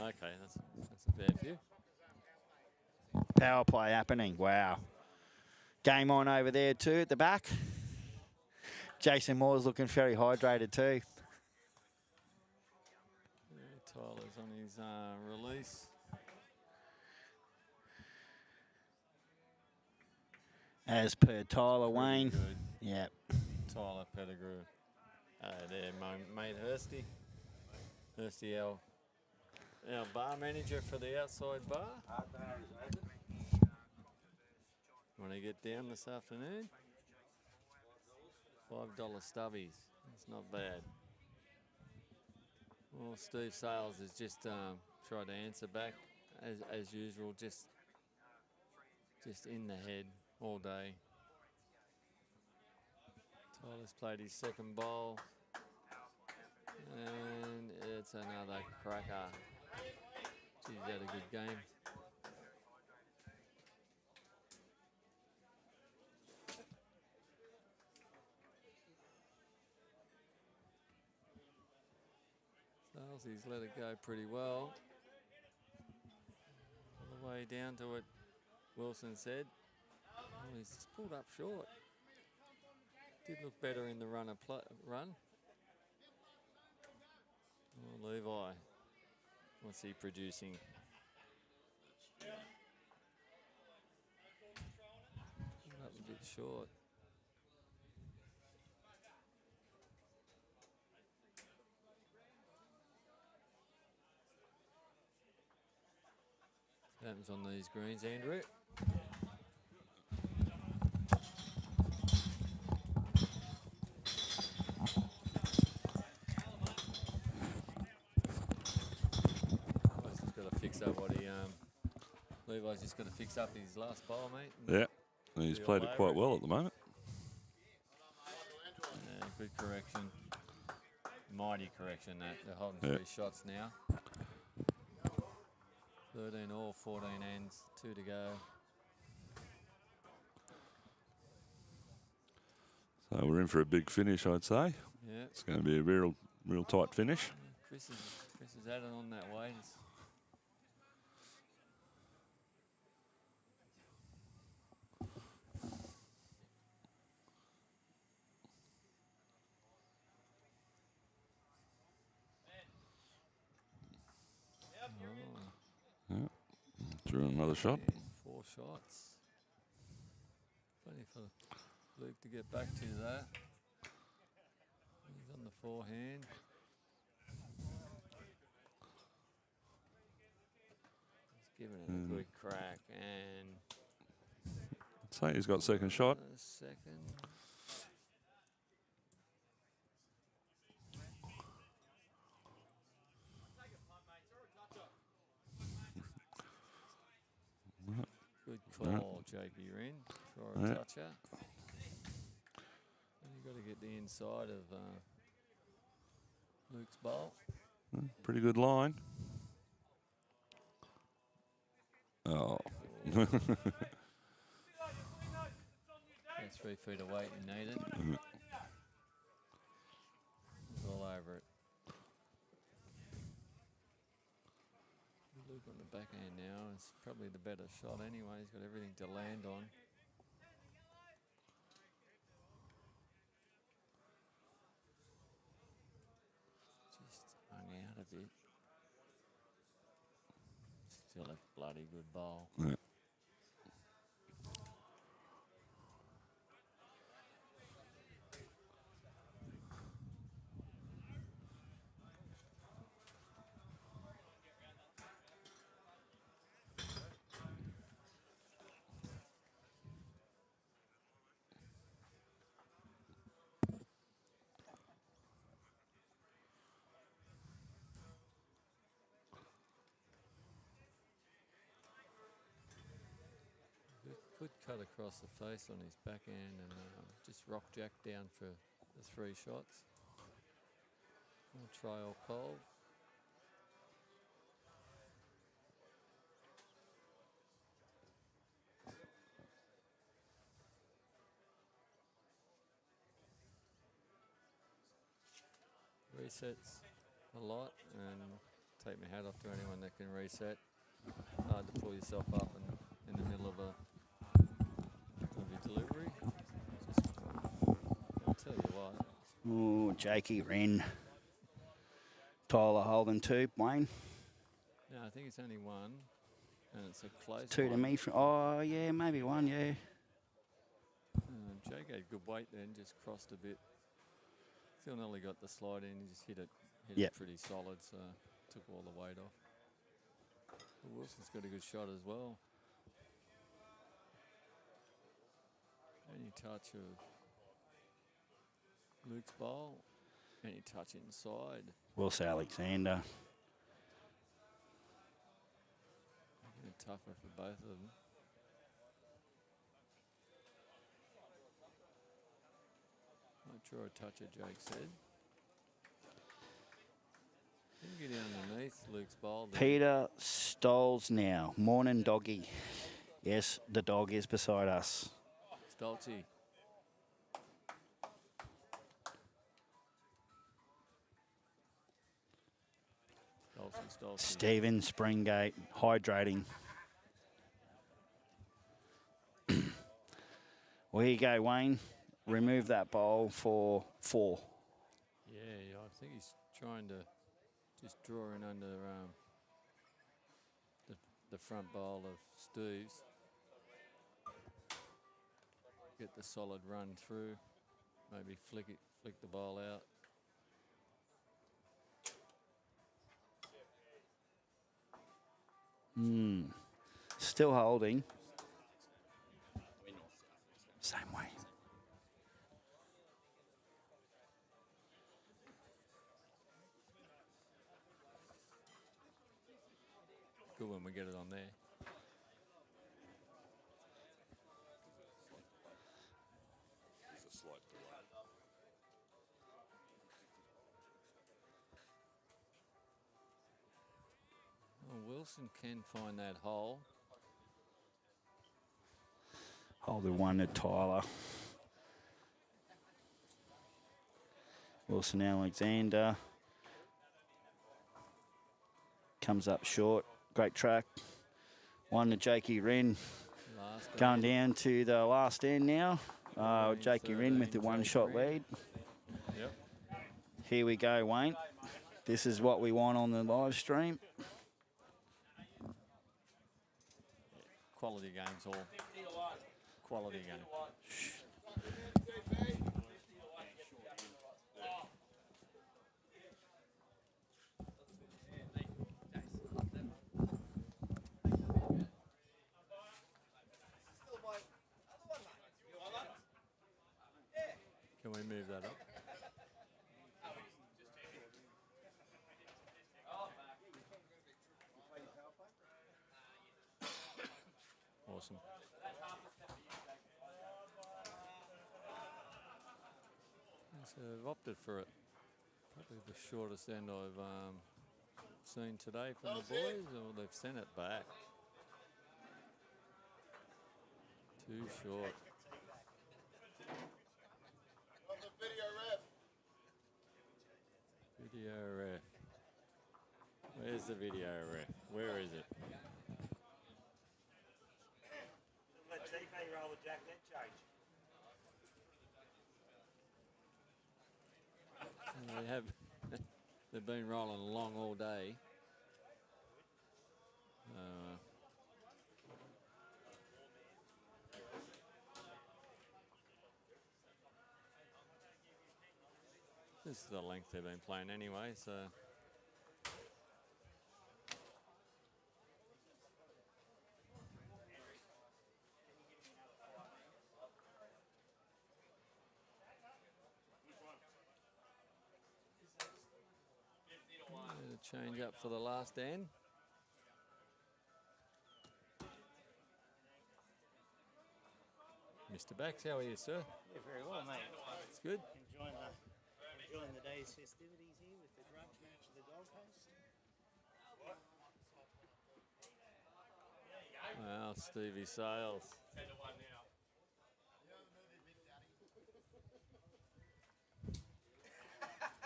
Okay, that's a fair few. Power play happening. Wow. Game on over there too at the back. Jason Moore's looking very hydrated too. Yeah, Tyler's on his release. As per Tyler Wayne. Good. Yep. Tyler Pettigrew. There, mate Hursty. Hursty, our bar manager for the outside bar. Want to get down this afternoon? $5 stubbies. It's not bad. Well, Steve Sales has just tried to answer back as usual, just in the head all day. Tyler's played his second bowl, and it's another cracker. He's had a good game. He's let it go pretty well. All the way down to what Wilson said. Oh, he's just pulled up short. Did look better in the run. Oh, Levi. What's he producing? Pulled up a bit short. What happens on these greens, Andrew? He's got to fix up what he Levi's just got to fix up his last bowl, mate. And Yeah, he's be played all it quite over well at the moment. Yeah, good correction. Mighty correction that. They're holding 3 shots now. 13 all, 14 ends, 2 to go. So we're in for a big finish, I'd say. Yeah. It's going to be a real tight finish. Chris is added on that weight. Drew another shot. 4 shots. Plenty for Luke to get back to that. He's on the forehand. He's giving it a good crack and I'd say he's got second shot. second. Good call, JP Wren, for a toucher. And you've got to get the inside of Luke's bowl. Pretty good line. Oh. That's 3 feet away you need it. He's all over it. Luke on the backhand now is probably the better shot anyway. He's got everything to land on. Just hung out a bit. Still a bloody good bowl. Yeah. Could cut across the face on his backhand and just rock jack down for the 3 shots. We'll try all cold. Resets a lot and take my hat off to anyone that can reset. Hard to pull yourself up in the middle of your delivery. I'll tell you what. Ooh, Jakey Wren. Tyler holding 2, Wayne. No, I think it's only 1, and it's a close 2 to one. me. Oh, yeah, maybe 1, yeah. Jake had good weight then, just crossed a bit. Still nearly got the slide in, he just hit it pretty solid, so took all the weight off. But Wilson's got a good shot as well. Any touch of Luke's bowl, any touch inside. Wilson Alexander. Making it tougher for both of them. Might draw a toucher, Jake said. Didn't get underneath Luke's bowl. Peter Stoles now. Morning, doggy. Yes, the dog is beside us. Stoltzy. Stoltzy. Stephen Springate hydrating. Well, here you go, Wayne. Remove that bowl for 4. Yeah, I think he's trying to just draw in under the front bowl of Steve's. Get the solid run through. Maybe flick the ball out. Still holding. Same way. Good when we get it on there. Well, Wilson can find that hole. Holder 1 to Tyler. Wilson Alexander. Comes up short. Great track. 1 to Jakey Wren. Last Going end. down to the last end now. Jakey Wren with the 1-shot lead. Yep. Here we go, Wayne. This is what we want on the live stream. Quality games all. Quality game. Can we move that up? Awesome. So I've opted for it. Probably the shortest end I've seen today from the boys, or they've sent it back. Too short. Video ref. Where's the video ref? Where is it? Let TV roll the jack, then change. They have. They've been rolling along all day. This is the length they've been playing anyway, so. Change up for the last end. Mr. Bax, how are you, sir? Yeah, very well, mate. It's good. Enjoying the day's festivities here with the grudge match of the Gold Coast. Wow, Stevie Sales.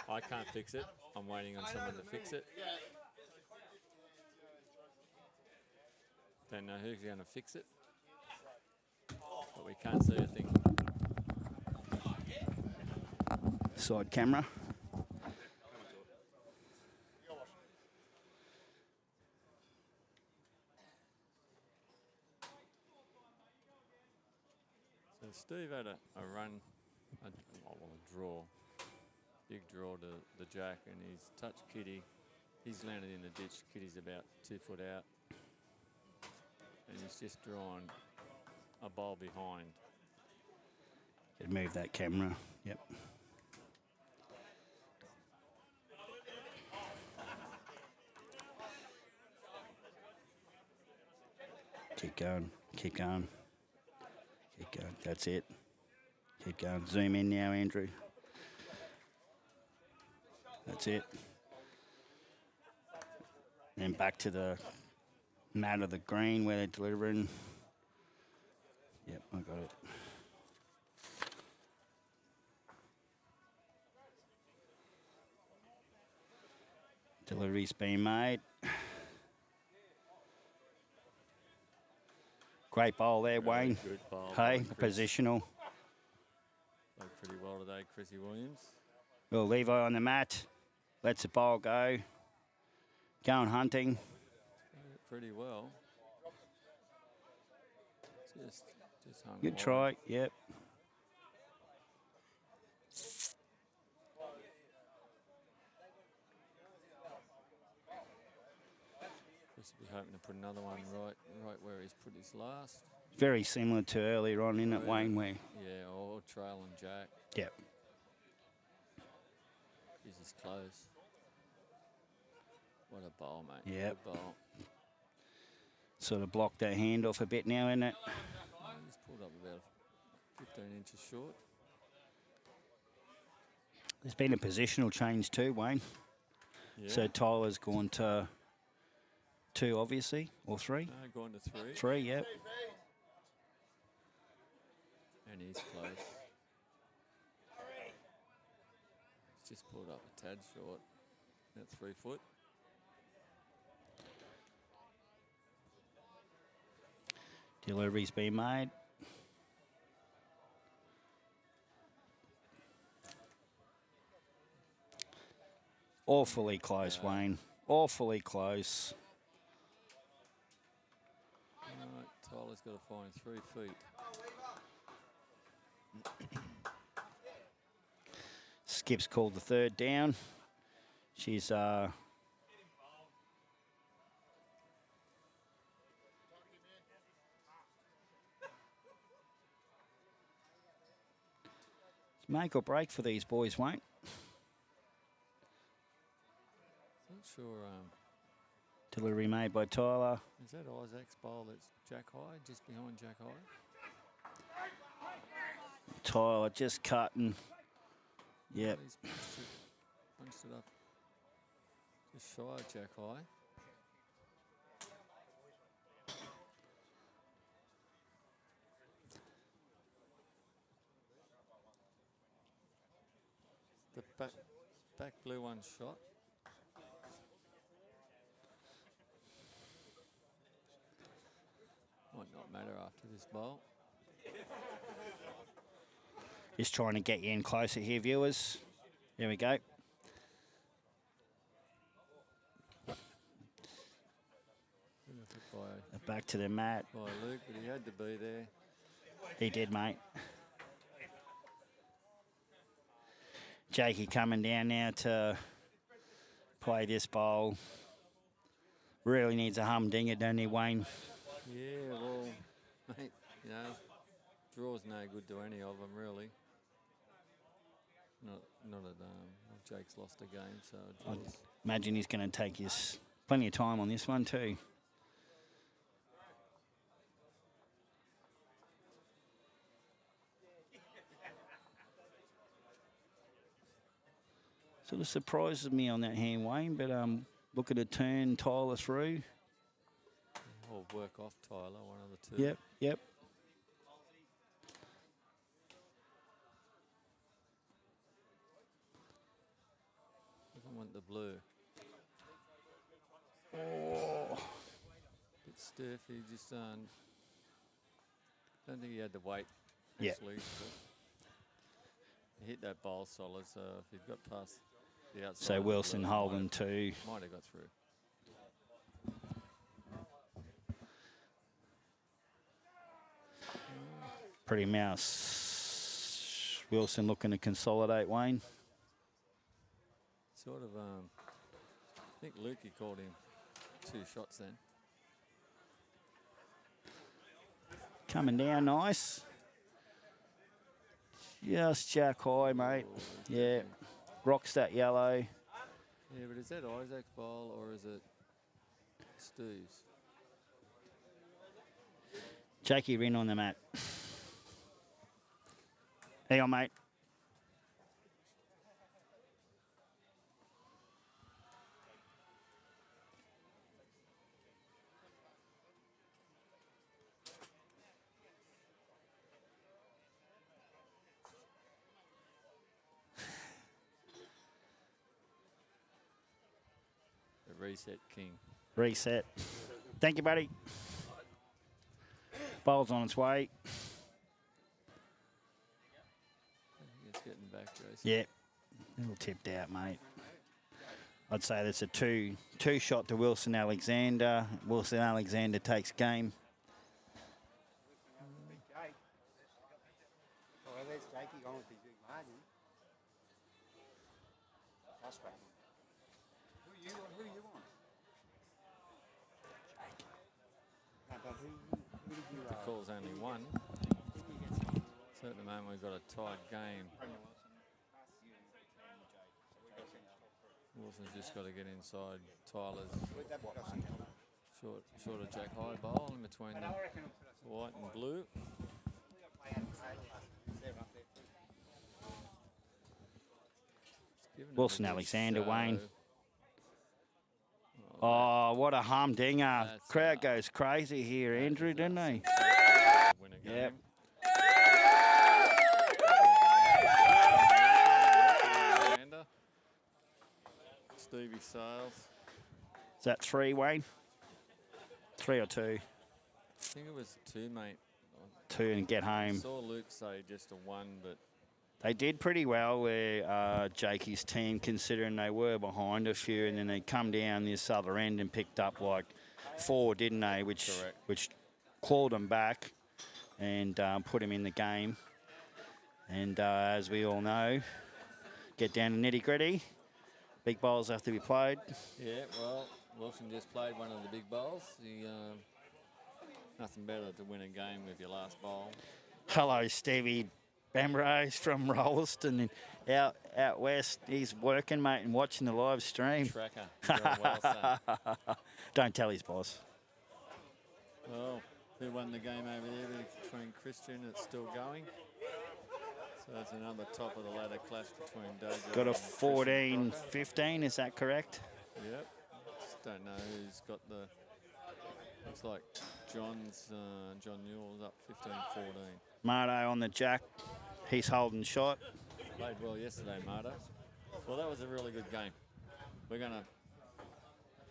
I can't fix it. I'm waiting on someone to fix it. Don't know who's going to fix it. But we can't see a thing. Side camera. So Steve had a run, a draw. Big draw to the jack, and he's touched Kitty. He's landed in the ditch. Kitty's about 2 foot out. And he's just drawn a bowl behind. Move that camera. Yep. Keep going. Keep going. Keep going. That's it. Keep going. Zoom in now, Andrew. That's it. Then back to the mat of the green where they're delivering. Yep, I got it. Delivery's been made. Great bowl there, Wayne. Good bowl. Hey, Chris. positional. Played pretty well today, Chrissy Williams. Well, Levi on the mat. Lets the ball go. Going hunting. Pretty well. Just hung Good wide. try. Yep. Chris will be hoping to put another one right where he's put his last. Very similar to earlier on, isn't it, Wayne? Where? Yeah, or trail and jack. Yep. This is close. What a bowl, mate. Yep. Good bowl. Sort of blocked that handoff a bit now, isn't it? He's pulled up about 15 inches short. There's been a positional change too, Wayne. Yeah. So Tyler's gone to 2, obviously, or 3. No, going to 3. 3, yep. And he's close. He's just pulled up a tad short. At 3 foot. Delivery's been made. Awfully close, Wayne. Awfully close. Right, Tyler's got to find 3 feet. Skip's called the 3rd down. She's make or break for these boys, Wayne. Not sure. Delivery made by Tyler. Is that Isaac's bowl? That's Jack High, just behind Jack High. Tyler just cutting. Yep. He's punched it up. Just shy of Jack High. The back blue one shot. Might not matter after this bowl. Just trying to get you in closer here, viewers. There we go. Back to the mat. By Luke, but he had to be there. He did, mate. Jakey coming down now to play this bowl. Really needs a humdinger, doesn't he, Wayne? Yeah, well, mate, you know, draw's no good to any of them, really. Not at Jake's lost a game, so I draws. imagine he's going to take his plenty of time on this one too. Sort of surprises me on that hand, Wayne, but look at a turn Tyler through. Or work off Tyler, one of the two. Yep, yep. Doesn't want the blue. Oh. Bit stiff. He just don't think he had the weight. Yeah. Actually, he hit that bowl solid. So if he'd got past the outside, So of the Wilson blue, holding two. Might have got through. Pretty mouse. Wilson looking to consolidate, Wayne. Sort of. I think Lukey called him 2 shots then. Coming down nice. Just Jack high, mate. Yeah. Rocks that yellow. Yeah, but is that Isaac's bowl or is it Steve's? Jakey Rin on the mat. Hang on, mate. The reset king. Reset. Thank you, buddy. Bowl's on its way. It's getting back, Jason. Yep. A little tipped out, mate. I'd say that's a two shot to Wilson Alexander. Wilson Alexander takes game. Oh, there's Jakey going with his big margin. That's great. Who you on? No, but who did you The call's only one. So at the moment we've got a tight game. Wilson's just got to get inside Tyler's short of Jack High bowl in between the white and blue. Giving it Wilson a good Alexander, show. Wayne. Oh, Oh, what a humdinger. That's Crowd goes crazy here, Andrew, didn't they? Win a Yep. game. Stevie Sales. Is that 3, Wayne? 3 or 2? I think it was 2, mate. 2 and get I home. saw Luke say just a 1, but They did pretty well where Jakey's team, considering they were behind a few, and then they come down this other end and picked up like 4, didn't they? Which clawed them back and put them in the game. And as we all know, get down to nitty-gritty. Big bowls have to be played. yeah, well, Wilson just played one of the big bowls. He, nothing better to win a game with your last bowl. Hello, Stevie Bamrose from Rolliston and out west. He's working, mate, and watching the live stream. Tracker. Doing well, son. Don't tell his boss. Well, who won the game over there between Christian? It's still going. So that's another top of the ladder clash between Dojo. Got a and Christian 14-15, is that correct? Crocker. Yep. Just don't know who's got the. Looks like John Newell's up 15-14. Mardo on the jack. He's holding shot. Played well yesterday, Mardo. Well, that was a really good game. We're gonna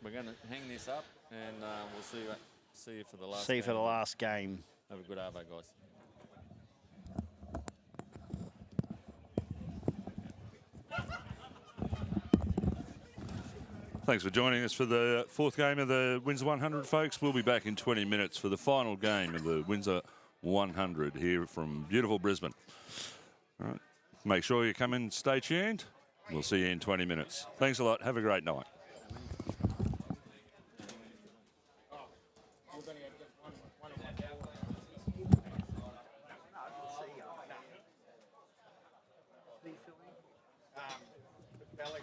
hang this up, and we'll see you for the last. See you for game. the last game. Have a good arvo, guys. Thanks for joining us for the 4th game of the Windsor 100, folks. We'll be back in 20 minutes for the final game of the Windsor 100 here from beautiful Brisbane. All right. Make sure you come in, stay tuned. We'll see you in 20 minutes. Thanks a lot. Have a great night. Belly.